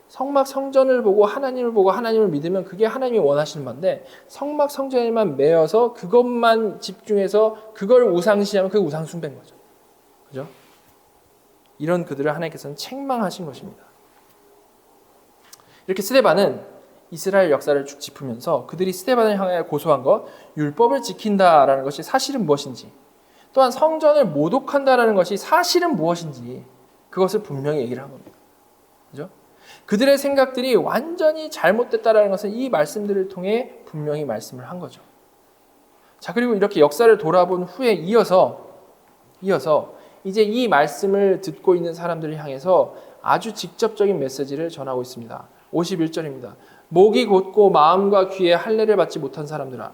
성막 성전을 보고 하나님을 믿으면 그게 하나님이 원하시는 건데 성막 성전에만 매여서 그것만 집중해서 그걸 우상시하면 그게 우상 숭배인 거죠. 그죠? 이런 그들을 하나님께서는 책망하신 것입니다. 이렇게 스데반은 이스라엘 역사를 쭉 짚으면서 그들이 스데반을 향하여 고소한 것, 율법을 지킨다라는 것이 사실은 무엇인지, 또한 성전을 모독한다라는 것이 사실은 무엇인지 그것을 분명히 얘기를 한 겁니다. 그죠? 그들의 생각들이 완전히 잘못됐다라는 것은 이 말씀들을 통해 분명히 말씀을 한 거죠. 자, 그리고 이렇게 역사를 돌아본 후에 이어서 이제 이 말씀을 듣고 있는 사람들을 향해서 아주 직접적인 메시지를 전하고 있습니다. 51절입니다. 목이 곧고 마음과 귀에 할례를 받지 못한 사람들아,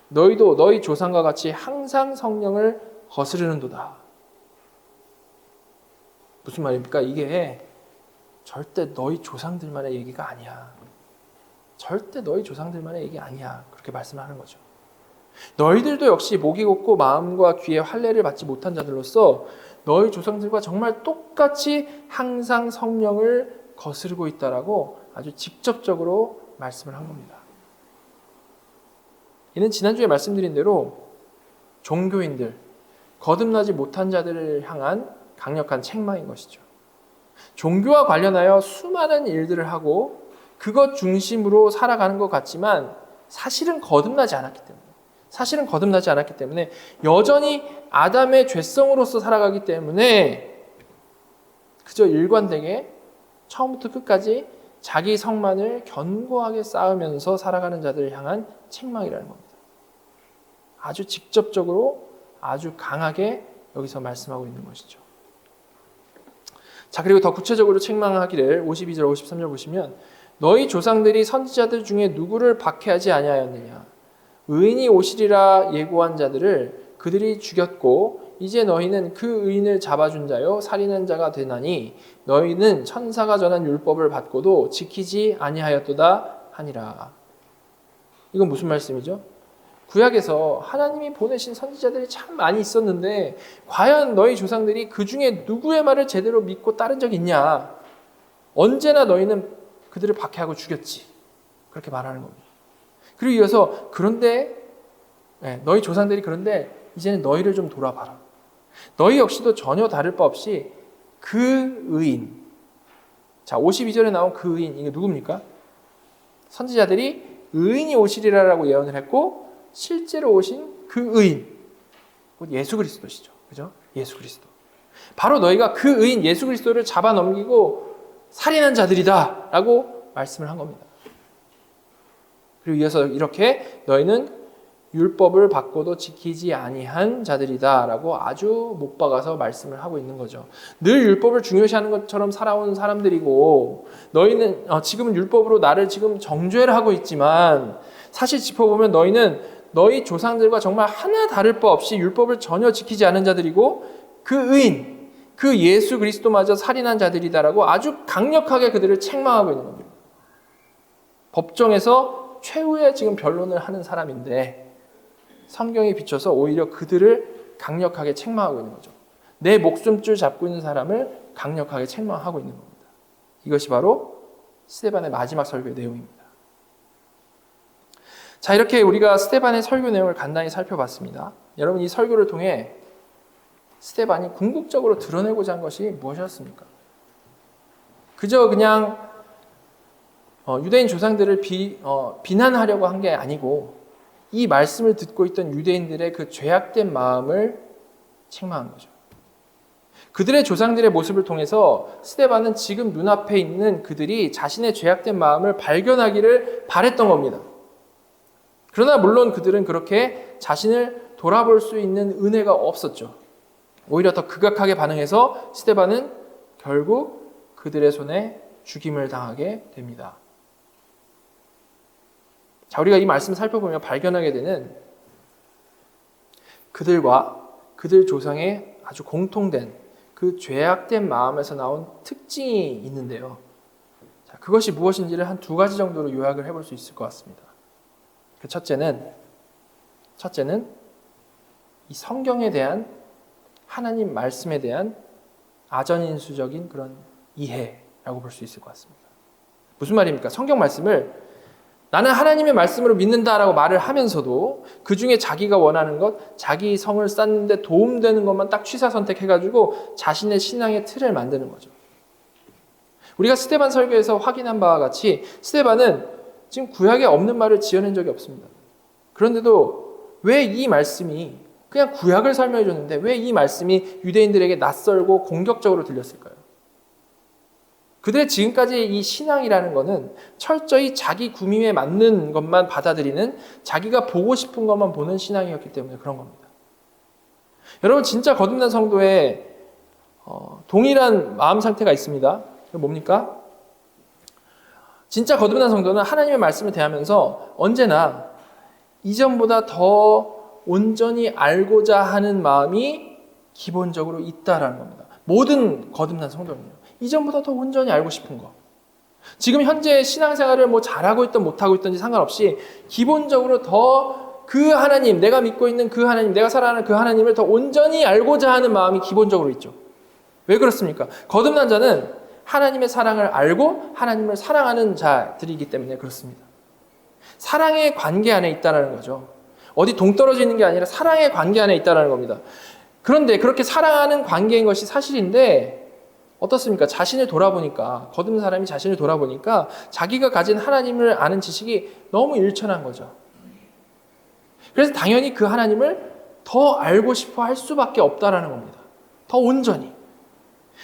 너희도 너희 조상과 같이 항상 성령을 거스르는도다. 무슨 말입니까? 이게 절대 너희 조상들만의 얘기가 아니야. 절대 너희 조상들만의 얘기 아니야. 그렇게 말씀하는 거죠. 너희들도 역시 목이 곧고 마음과 귀에 할례를 받지 못한 자들로서 너희 조상들과 정말 똑같이 항상 성령을 거스르고 있다라고 아주 직접적으로 말씀을 한 겁니다. 이는 지난주에 말씀드린 대로 종교인들, 거듭나지 못한 자들을 향한 강력한 책망인 것이죠. 종교와 관련하여 수많은 일들을 하고 그것 중심으로 살아가는 것 같지만 사실은 거듭나지 않았기 때문에 여전히 아담의 죄성으로서 살아가기 때문에 그저 일관되게 처음부터 끝까지 자기 성만을 견고하게 쌓으면서 살아가는 자들을 향한 책망이라는 겁니다. 아주 직접적으로 아주 강하게 여기서 말씀하고 있는 것이죠. 자, 그리고 더 구체적으로 책망하기를 52절 53절 보시면 너희 조상들이 선지자들 중에 누구를 박해하지 아니하였느냐 의인이 오시리라 예고한 자들을 그들이 죽였고 이제 너희는 그 의인을 잡아준 자요 살인한 자가 되나니 너희는 천사가 전한 율법을 받고도 지키지 아니하였도다 하니라. 이건 무슨 말씀이죠? 구약에서 하나님이 보내신 선지자들이 참 많이 있었는데 과연 너희 조상들이 그 중에 누구의 말을 제대로 믿고 따른 적이 있냐? 언제나 너희는 그들을 박해하고 죽였지. 그렇게 말하는 겁니다. 그리고 이어서 그런데 너희 조상들이 그런데 이제는 너희를 좀 돌아봐라. 너희 역시도 전혀 다를 바 없이 그 의인. 자, 52절에 나온 그 의인, 이게 누굽니까? 선지자들이 의인이 오시리라라고 예언을 했고 실제로 오신 그 의인, 예수 그리스도시죠. 그죠? 예수 그리스도. 바로 너희가 그 의인 예수 그리스도를 잡아 넘기고 살인한 자들이다 라고 말씀을 한 겁니다. 그리고 이어서 이렇게 너희는 율법을 받고도 지키지 아니한 자들이다 라고 아주 못 박아서 말씀을 하고 있는 거죠. 늘 율법을 중요시하는 것처럼 살아온 사람들이고 너희는 지금은 율법으로 나를 지금 정죄를 하고 있지만 사실 짚어보면 너희는 너희 조상들과 정말 하나 다를 바 없이 율법을 전혀 지키지 않은 자들이고 그 의인, 그 예수 그리스도마저 살인한 자들이다라고 아주 강력하게 그들을 책망하고 있는 겁니다. 법정에서 최후의 지금 변론을 하는 사람인데 성경에 비춰서 오히려 그들을 강력하게 책망하고 있는 거죠. 내 목숨줄 잡고 있는 사람을 강력하게 책망하고 있는 겁니다. 이것이 바로 스데반의 마지막 설교의 내용입니다. 자, 이렇게 우리가 스데반의 설교 내용을 간단히 살펴봤습니다. 여러분, 이 설교를 통해 스데반이 궁극적으로 드러내고자 한 것이 무엇이었습니까? 그저 그냥 유대인 조상들을 비난하려고 한 게 아니고 이 말씀을 듣고 있던 유대인들의 그 죄악된 마음을 책망한 거죠. 그들의 조상들의 모습을 통해서 스데반은 지금 눈앞에 있는 그들이 자신의 죄악된 마음을 발견하기를 바랬던 겁니다. 그러나 물론 그들은 그렇게 자신을 돌아볼 수 있는 은혜가 없었죠. 오히려 더 극악하게 반응해서 스데반은 결국 그들의 손에 죽임을 당하게 됩니다. 자, 우리가 이 말씀을 살펴보면 발견하게 되는 그들과 그들 조상의 아주 공통된 그 죄악된 마음에서 나온 특징이 있는데요. 자, 그것이 무엇인지를 한 두 가지 정도로 요약을 해볼 수 있을 것 같습니다. 그 첫째는 이 성경에 대한 하나님 말씀에 대한 아전인수적인 그런 이해라고 볼 수 있을 것 같습니다. 무슨 말입니까? 성경 말씀을 나는 하나님의 말씀으로 믿는다라고 말을 하면서도 그 중에 자기가 원하는 것, 자기 성을 쌓는데 도움되는 것만 딱 취사 선택해가지고 자신의 신앙의 틀을 만드는 거죠. 우리가 스데반 설교에서 확인한 바와 같이 스데반은 지금 구약에 없는 말을 지어낸 적이 없습니다. 그런데도 왜 이 말씀이 그냥 구약을 설명해 줬는데 왜 이 말씀이 유대인들에게 낯설고 공격적으로 들렸을까요? 그들의 지금까지 이 신앙이라는 것은 철저히 자기 구미에 맞는 것만 받아들이는 자기가 보고 싶은 것만 보는 신앙이었기 때문에 그런 겁니다. 여러분, 진짜 거듭난 성도의 동일한 마음 상태가 있습니다. 그게 뭡니까? 진짜 거듭난 성도는 하나님의 말씀을 대하면서 언제나 이전보다 더 온전히 알고자 하는 마음이 기본적으로 있다라는 겁니다. 모든 거듭난 성도는요. 이전보다 더 온전히 알고 싶은 거. 지금 현재 신앙생활을 잘하고 있든 못하고 있든지 상관없이 기본적으로 더 그 하나님, 내가 믿고 있는 그 하나님, 내가 살아가는 그 하나님을 더 온전히 알고자 하는 마음이 기본적으로 있죠. 왜 그렇습니까? 거듭난 자는 하나님의 사랑을 알고 하나님을 사랑하는 자들이기 때문에 그렇습니다. 사랑의 관계 안에 있다는 거죠. 어디 동떨어져 있는 게 아니라 사랑의 관계 안에 있다는 겁니다. 그런데 그렇게 사랑하는 관계인 것이 사실인데 어떻습니까? 자신을 돌아보니까, 거듭난 사람이 자신을 돌아보니까 자기가 가진 하나님을 아는 지식이 너무 일천한 거죠. 그래서 당연히 그 하나님을 더 알고 싶어 할 수밖에 없다라는 겁니다. 더 온전히.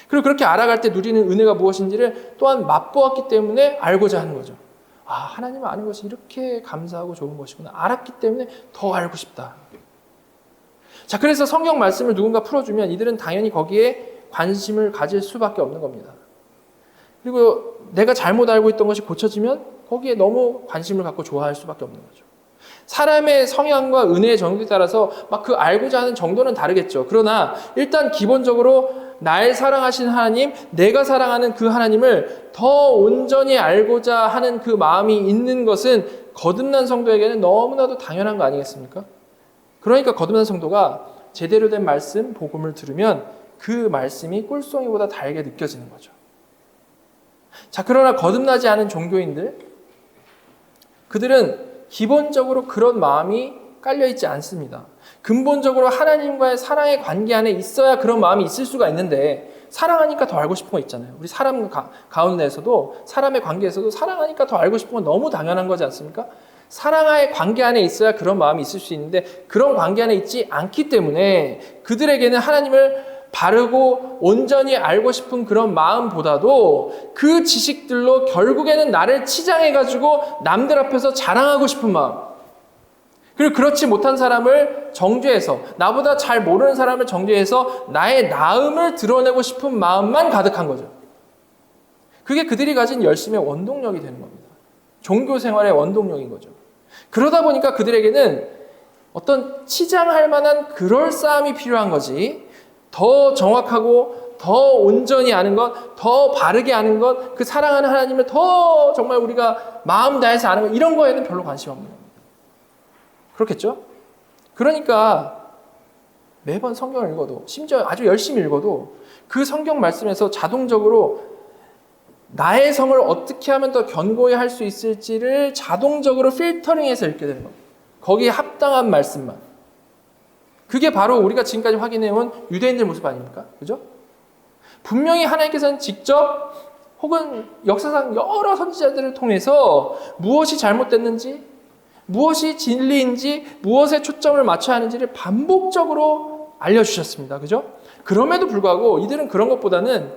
그리고 그렇게 알아갈 때 누리는 은혜가 무엇인지를 또한 맛보았기 때문에 알고자 하는 거죠. 아, 하나님을 아는 것이 이렇게 감사하고 좋은 것이구나. 알았기 때문에 더 알고 싶다. 자, 그래서 성경 말씀을 누군가 풀어주면 이들은 당연히 거기에 관심을 가질 수밖에 없는 겁니다. 그리고 내가 잘못 알고 있던 것이 고쳐지면 거기에 너무 관심을 갖고 좋아할 수밖에 없는 거죠. 사람의 성향과 은혜의 정도에 따라서 막 그 알고자 하는 정도는 다르겠죠. 그러나 일단 기본적으로 날 사랑하신 하나님, 내가 사랑하는 그 하나님을 더 온전히 알고자 하는 그 마음이 있는 것은 거듭난 성도에게는 너무나도 당연한 거 아니겠습니까? 그러니까 거듭난 성도가 제대로 된 말씀, 복음을 들으면 그 말씀이 꿀송이보다 달게 느껴지는 거죠. 자, 그러나 거듭나지 않은 종교인들, 그들은 기본적으로 그런 마음이 깔려있지 않습니다. 근본적으로 하나님과의 사랑의 관계 안에 있어야 그런 마음이 있을 수가 있는데, 사랑하니까 더 알고 싶은 거 있잖아요. 우리 사람 가운데에서도, 사람의 관계에서도 사랑하니까 더 알고 싶은 건 너무 당연한 거지 않습니까? 사랑의 관계 안에 있어야 그런 마음이 있을 수 있는데, 그런 관계 안에 있지 않기 때문에 그들에게는 하나님을 바르고 온전히 알고 싶은 그런 마음보다도 그 지식들로 결국에는 나를 치장해가지고 남들 앞에서 자랑하고 싶은 마음, 그리고 그렇지 못한 사람을 정죄해서, 나보다 잘 모르는 사람을 정죄해서 나의 나음을 드러내고 싶은 마음만 가득한 거죠. 그게 그들이 가진 열심의 원동력이 되는 겁니다. 종교 생활의 원동력인 거죠. 그러다 보니까 그들에게는 어떤 치장할 만한 그럴싸함이 필요한 거지, 더 정확하고 더 온전히 아는 것, 더 바르게 아는 것, 그 사랑하는 하나님을 더 정말 우리가 마음 다해서 아는 것, 이런 거에는 별로 관심 없는 겁니다. 그렇겠죠? 그러니까 매번 성경을 읽어도, 심지어 아주 열심히 읽어도 그 성경 말씀에서 자동적으로 나의 성을 어떻게 하면 더 견고히 할 수 있을지를 자동적으로 필터링해서 읽게 되는 겁니다. 거기에 합당한 말씀만. 그게 바로 우리가 지금까지 확인해온 유대인들 모습 아닙니까? 그죠? 분명히 하나님께서는 직접 혹은 역사상 여러 선지자들을 통해서 무엇이 잘못됐는지, 무엇이 진리인지, 무엇에 초점을 맞춰야 하는지를 반복적으로 알려주셨습니다. 그죠? 그럼에도 불구하고 이들은 그런 것보다는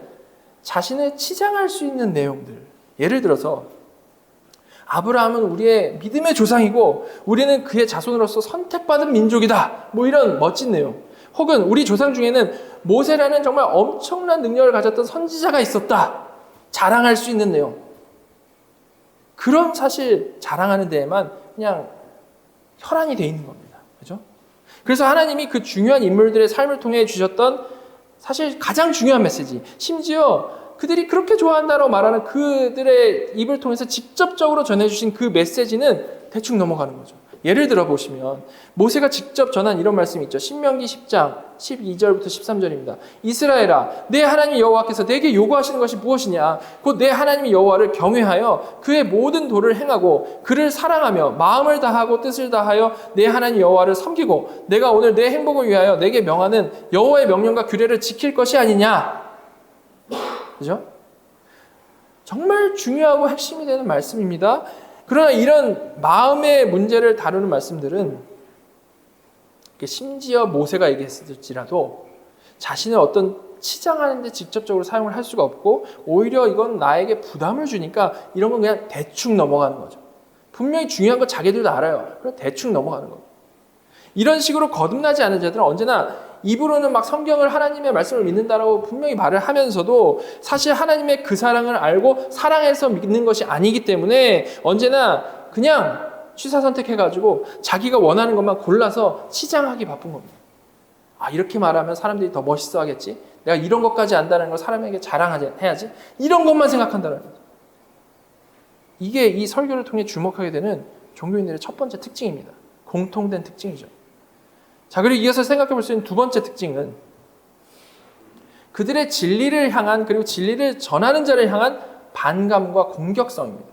자신을 치장할 수 있는 내용들, 예를 들어서 아브라함은 우리의 믿음의 조상이고 우리는 그의 자손으로서 선택받은 민족이다, 뭐 이런 멋진 내용, 혹은 우리 조상 중에는 모세라는 정말 엄청난 능력을 가졌던 선지자가 있었다, 자랑할 수 있는 내용, 그런 사실 자랑하는 데에만 그냥 혈안이 돼 있는 겁니다. 그죠? 그래서 하나님이 그 중요한 인물들의 삶을 통해 주셨던 사실 가장 중요한 메시지, 심지어 그들이 그렇게 좋아한다라고 말하는 그들의 입을 통해서 직접적으로 전해주신 그 메시지는 대충 넘어가는 거죠. 예를 들어 보시면 모세가 직접 전한 이런 말씀이 있죠. 신명기 10장 12절부터 13절입니다. 이스라엘아, 내 하나님 여호와께서 내게 요구하시는 것이 무엇이냐? 곧 내 하나님 여호와를 경외하여 그의 모든 도를 행하고 그를 사랑하며 마음을 다하고 뜻을 다하여 내 하나님 여호와를 섬기고 내가 오늘 내 행복을 위하여 내게 명하는 여호와의 명령과 규례를 지킬 것이 아니냐? 그죠? 정말 중요하고 핵심이 되는 말씀입니다. 그러나 이런 마음의 문제를 다루는 말씀들은 심지어 모세가 얘기했을지라도 자신을 어떤 치장하는 데 직접적으로 사용을 할 수가 없고, 오히려 이건 나에게 부담을 주니까 이런 건 그냥 대충 넘어가는 거죠. 분명히 중요한 거 자기들도 알아요. 그럼 대충 넘어가는 거예요. 이런 식으로 거듭나지 않은 자들은 언제나 입으로는 막 성경을, 하나님의 말씀을 믿는다라고 분명히 말을 하면서도 사실 하나님의 그 사랑을 알고 사랑해서 믿는 것이 아니기 때문에 언제나 그냥 취사 선택해가지고 자기가 원하는 것만 골라서 치장하기 바쁜 겁니다. 아, 이렇게 말하면 사람들이 더 멋있어 하겠지? 내가 이런 것까지 안다는 걸 사람에게 자랑해야지? 이런 것만 생각한다는 거죠. 이게 이 설교를 통해 주목하게 되는 종교인들의 첫 번째 특징입니다. 공통된 특징이죠. 자, 그리고 이어서 생각해 볼 수 있는 두 번째 특징은 그들의 진리를 향한, 그리고 진리를 전하는 자를 향한 반감과 공격성입니다.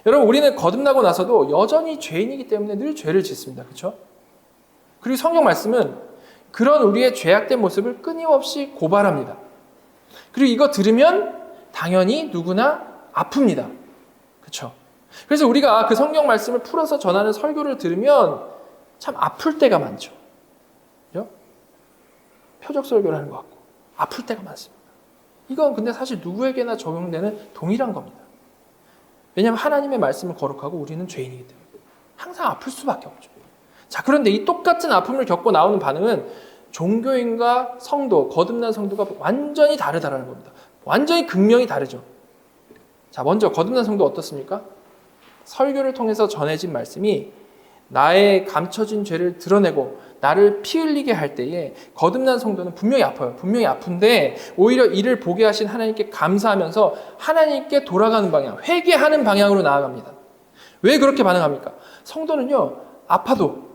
여러분, 우리는 거듭나고 나서도 여전히 죄인이기 때문에 늘 죄를 짓습니다. 그렇죠? 그리고 성경 말씀은 그런 우리의 죄악된 모습을 끊임없이 고발합니다. 그리고 이거 들으면 당연히 누구나 아픕니다. 그렇죠? 그래서 우리가 그 성경 말씀을 풀어서 전하는 설교를 들으면 참 아플 때가 많죠. 그죠? 표적 설교를 하는 것 같고 아플 때가 많습니다. 이건 근데 사실 누구에게나 적용되는 동일한 겁니다. 왜냐하면 하나님의 말씀을 거룩하고 우리는 죄인이기 때문에 항상 아플 수밖에 없죠. 자, 그런데 이 똑같은 아픔을 겪고 나오는 반응은 종교인과 성도, 거듭난 성도가 완전히 다르다는 겁니다. 완전히 극명히 다르죠. 자, 먼저 거듭난 성도 어떻습니까? 설교를 통해서 전해진 말씀이 나의 감춰진 죄를 드러내고 나를 피 흘리게 할 때에 거듭난 성도는 분명히 아파요. 분명히 아픈데 오히려 이를 보게 하신 하나님께 감사하면서 하나님께 돌아가는 방향, 회개하는 방향으로 나아갑니다. 왜 그렇게 반응합니까? 성도는요, 아파도,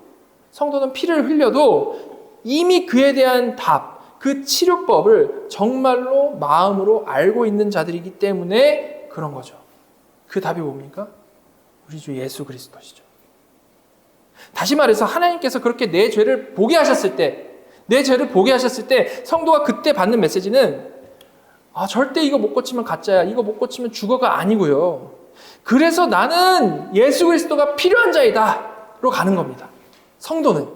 성도는 피를 흘려도 이미 그에 대한 답, 그 치료법을 정말로 마음으로 알고 있는 자들이기 때문에 그런 거죠. 그 답이 뭡니까? 우리 주 예수 그리스도시죠. 다시 말해서 하나님께서 그렇게 내 죄를 보게 하셨을 때, 내 죄를 보게 하셨을 때 성도가 그때 받는 메시지는 절대 이거 못 고치면 가짜야, 이거 못 고치면 죽어가 아니고요. 그래서 나는 예수 그리스도가 필요한 자이다로 가는 겁니다. 성도는.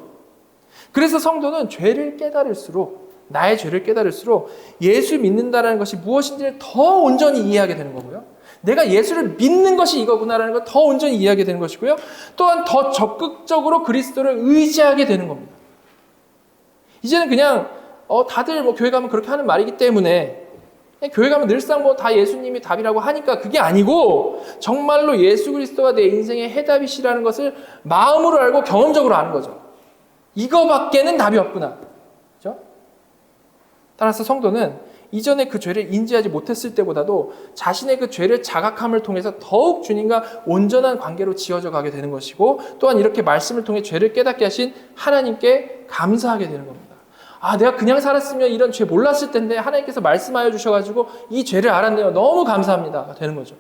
그래서 성도는 죄를 깨달을수록, 나의 죄를 깨달을수록 예수 믿는다는 것이 무엇인지를 더 온전히 이해하게 되는 거고요. 내가 예수를 믿는 것이 이거구나라는 걸 더 온전히 이해하게 되는 것이고요. 또한 더 적극적으로 그리스도를 의지하게 되는 겁니다. 이제는 그냥 다들 교회 가면 그렇게 하는 말이기 때문에 교회 가면 늘상 다 예수님이 답이라고 하니까 그게 아니고 정말로 예수 그리스도가 내 인생의 해답이시라는 것을 마음으로 알고 경험적으로 아는 거죠. 이거밖에는 답이 없구나. 그렇죠? 따라서 성도는 이전에 그 죄를 인지하지 못했을 때보다도 자신의 그 죄를 자각함을 통해서 더욱 주님과 온전한 관계로 지어져 가게 되는 것이고, 또한 이렇게 말씀을 통해 죄를 깨닫게 하신 하나님께 감사하게 되는 겁니다. 내가 그냥 살았으면 이런 죄 몰랐을 텐데 하나님께서 말씀하여 주셔가지고 이 죄를 알았네요. 너무 감사합니다. 되는 거죠.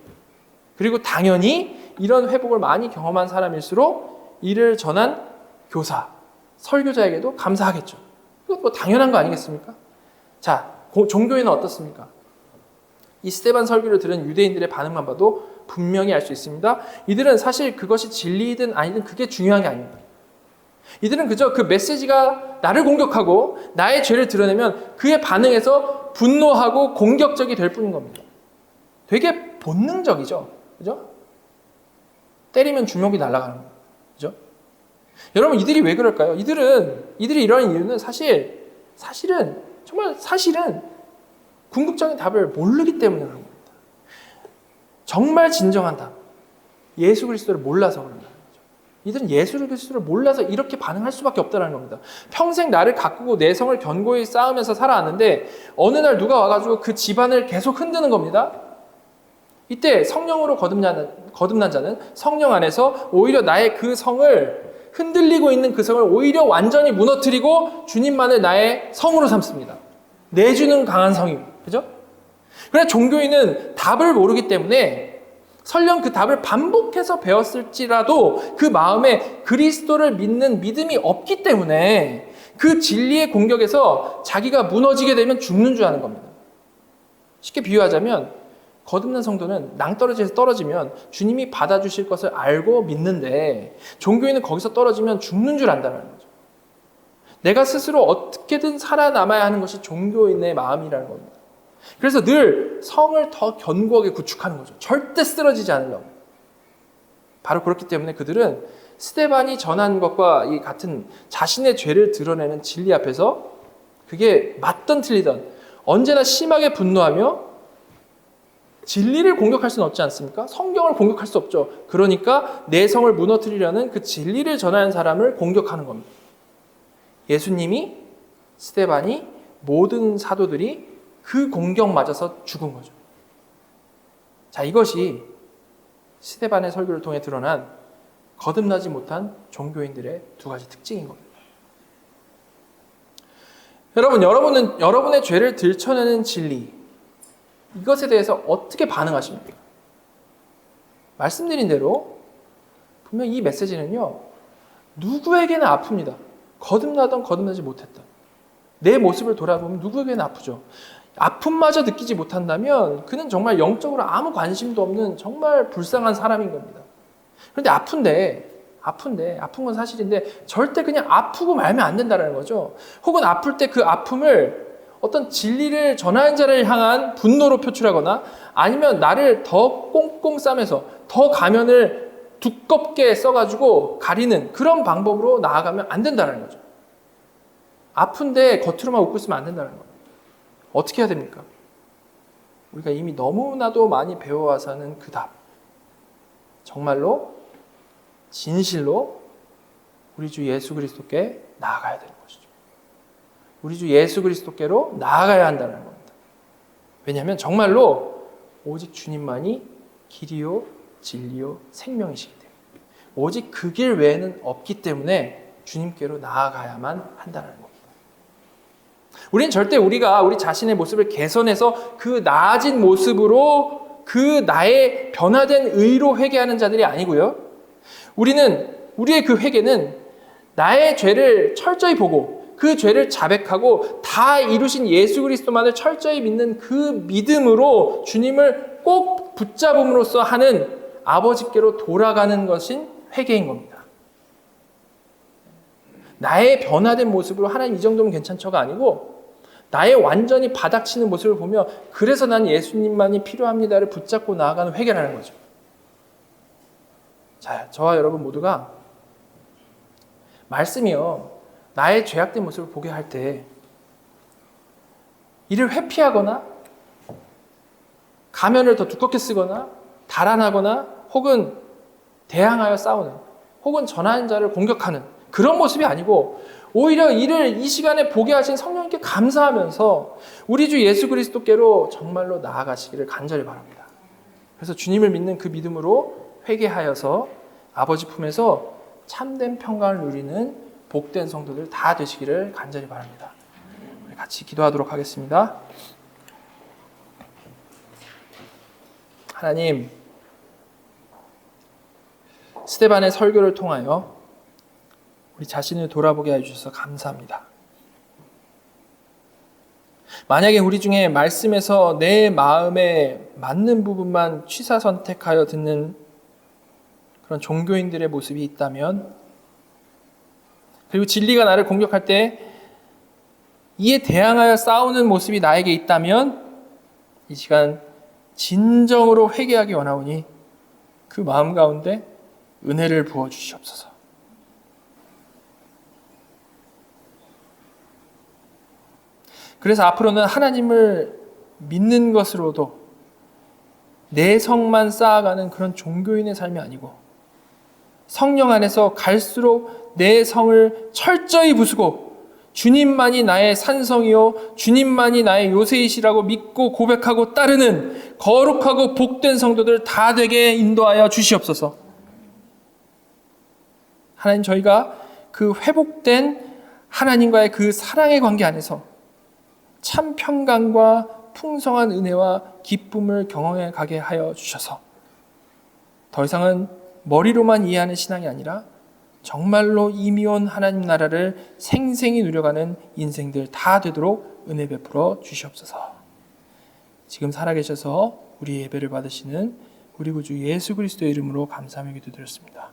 그리고 당연히 이런 회복을 많이 경험한 사람일수록 이를 전한 교사, 설교자에게도 감사하겠죠. 그거 당연한 거 아니겠습니까? 자, 종교인은 어떻습니까? 이 스데반 설교를 들은 유대인들의 반응만 봐도 분명히 알 수 있습니다. 이들은 사실 그것이 진리이든 아니든 그게 중요한 게 아닙니다. 이들은 그저 그 메시지가 나를 공격하고 나의 죄를 드러내면 그에 반응해서 분노하고 공격적이 될 뿐인 겁니다. 되게 본능적이죠. 그죠? 때리면 주먹이 날아가는 거예요. 그죠? 여러분, 이들이 왜 그럴까요? 이들이 이러한 이유는 사실은 궁극적인 답을 모르기 때문에 그런 겁니다. 정말 진정한 답, 예수 그리스도를 몰라서 그런 거죠. 이들은 예수 그리스도를 몰라서 이렇게 반응할 수밖에 없다는 겁니다. 평생 나를 가꾸고 내 성을 견고히 쌓으면서 살아왔는데 어느 날 누가 와가지고 그 집안을 계속 흔드는 겁니다. 이때 성령으로 거듭난 자는 성령 안에서 오히려 나의 그 성을 흔들리고 있는 그 성을 오히려 완전히 무너뜨리고 주님만을 나의 성으로 삼습니다. 내주는 강한 성입니다. 그죠? 그러나 종교인은 답을 모르기 때문에 설령 그 답을 반복해서 배웠을지라도 그 마음에 그리스도를 믿는 믿음이 없기 때문에 그 진리의 공격에서 자기가 무너지게 되면 죽는 줄 아는 겁니다. 쉽게 비유하자면 거듭난 성도는 낭떠러지에서 떨어지면 주님이 받아주실 것을 알고 믿는데 종교인은 거기서 떨어지면 죽는 줄 안다는 거죠. 내가 스스로 어떻게든 살아남아야 하는 것이 종교인의 마음이라는 겁니다. 그래서 늘 성을 더 견고하게 구축하는 거죠. 절대 쓰러지지 않으려고. 바로 그렇기 때문에 그들은 스데반이 전한 것과 이 같은 자신의 죄를 드러내는 진리 앞에서 그게 맞든 틀리든 언제나 심하게 분노하며 진리를 공격할 수는 없지 않습니까? 성경을 공격할 수 없죠. 그러니까 내 성을 무너뜨리려는 그 진리를 전하는 사람을 공격하는 겁니다. 예수님이, 스데반이, 모든 사도들이 그 공격 맞아서 죽은 거죠. 자, 이것이 스데반의 설교를 통해 드러난 거듭나지 못한 종교인들의 두 가지 특징인 겁니다. 여러분은 여러분의 죄를 들춰내는 진리, 이것에 대해서 어떻게 반응하십니까? 말씀드린 대로 분명 이 메시지는요, 누구에게나 아픕니다. 거듭나던 거듭나지 못했던 내 모습을 돌아보면 누구에게나 아프죠. 아픔마저 느끼지 못한다면 그는 정말 영적으로 아무 관심도 없는 정말 불쌍한 사람인 겁니다. 그런데 아픈 건 사실인데 절대 그냥 아프고 말면 안 된다는 거죠. 혹은 아플 때 그 아픔을 어떤 진리를 전하는 자를 향한 분노로 표출하거나 아니면 나를 더 꽁꽁 싸매서 더 가면을 두껍게 써가지고 가리는 그런 방법으로 나아가면 안 된다는 거죠. 아픈데 겉으로만 웃고 있으면 안 된다는 거예요. 어떻게 해야 됩니까? 우리가 이미 너무나도 많이 배워와서 하는 그 답. 정말로 진실로 우리 주 예수 그리스도께 나아가야 되는 것이죠. 우리 주 예수 그리스도께로 나아가야 한다는 겁니다. 왜냐하면 정말로 오직 주님만이 길이요 진리요 생명이시기 때문에 오직 그 길 외에는 없기 때문에 주님께로 나아가야만 한다는 겁니다. 우리는 절대 우리가 우리 자신의 모습을 개선해서 그 나아진 모습으로 그 나의 변화된 의로 회개하는 자들이 아니고요. 우리의 그 회개는 나의 죄를 철저히 보고 그 죄를 자백하고 다 이루신 예수 그리스도만을 철저히 믿는 그 믿음으로 주님을 꼭 붙잡음으로써 하는 아버지께로 돌아가는 것인 회개인 겁니다. 나의 변화된 모습으로 하나님 이 정도면 괜찮죠가 아니고 나의 완전히 바닥치는 모습을 보며 그래서 난 예수님만이 필요합니다를 붙잡고 나아가는 회개라는 거죠. 자, 저와 여러분 모두가 말씀이요 나의 죄악된 모습을 보게 할 때 이를 회피하거나 가면을 더 두껍게 쓰거나 달아나거나 혹은 대항하여 싸우는 혹은 전하는 자를 공격하는 그런 모습이 아니고 오히려 이를 이 시간에 보게 하신 성령님께 감사하면서 우리 주 예수 그리스도께로 정말로 나아가시기를 간절히 바랍니다. 그래서 주님을 믿는 그 믿음으로 회개하여서 아버지 품에서 참된 평강을 누리는 복된 성도들 다 되시기를 간절히 바랍니다. 우리 같이 기도하도록 하겠습니다. 하나님, 스데반의 설교를 통하여 우리 자신을 돌아보게 해주셔서 감사합니다. 만약에 우리 중에 말씀에서 내 마음에 맞는 부분만 취사 선택하여 듣는 그런 종교인들의 모습이 있다면, 그리고 진리가 나를 공격할 때 이에 대항하여 싸우는 모습이 나에게 있다면 이 시간 진정으로 회개하기 원하오니 그 마음 가운데 은혜를 부어주시옵소서. 그래서 앞으로는 하나님을 믿는 것으로도 내 성만 쌓아가는 그런 종교인의 삶이 아니고 성령 안에서 갈수록 내 성을 철저히 부수고 주님만이 나의 산성이요 주님만이 나의 요새이시라고 믿고 고백하고 따르는 거룩하고 복된 성도들 다 되게 인도하여 주시옵소서. 하나님, 저희가 그 회복된 하나님과의 그 사랑의 관계 안에서 참 평강과 풍성한 은혜와 기쁨을 경험해 가게 하여 주셔서 더 이상은 머리로만 이해하는 신앙이 아니라 정말로 이미 온 하나님 나라를 생생히 누려가는 인생들 다 되도록 은혜 베풀어 주시옵소서. 지금 살아계셔서 우리 예배를 받으시는 우리 구주 예수 그리스도의 이름으로 감사하며 기도드렸습니다.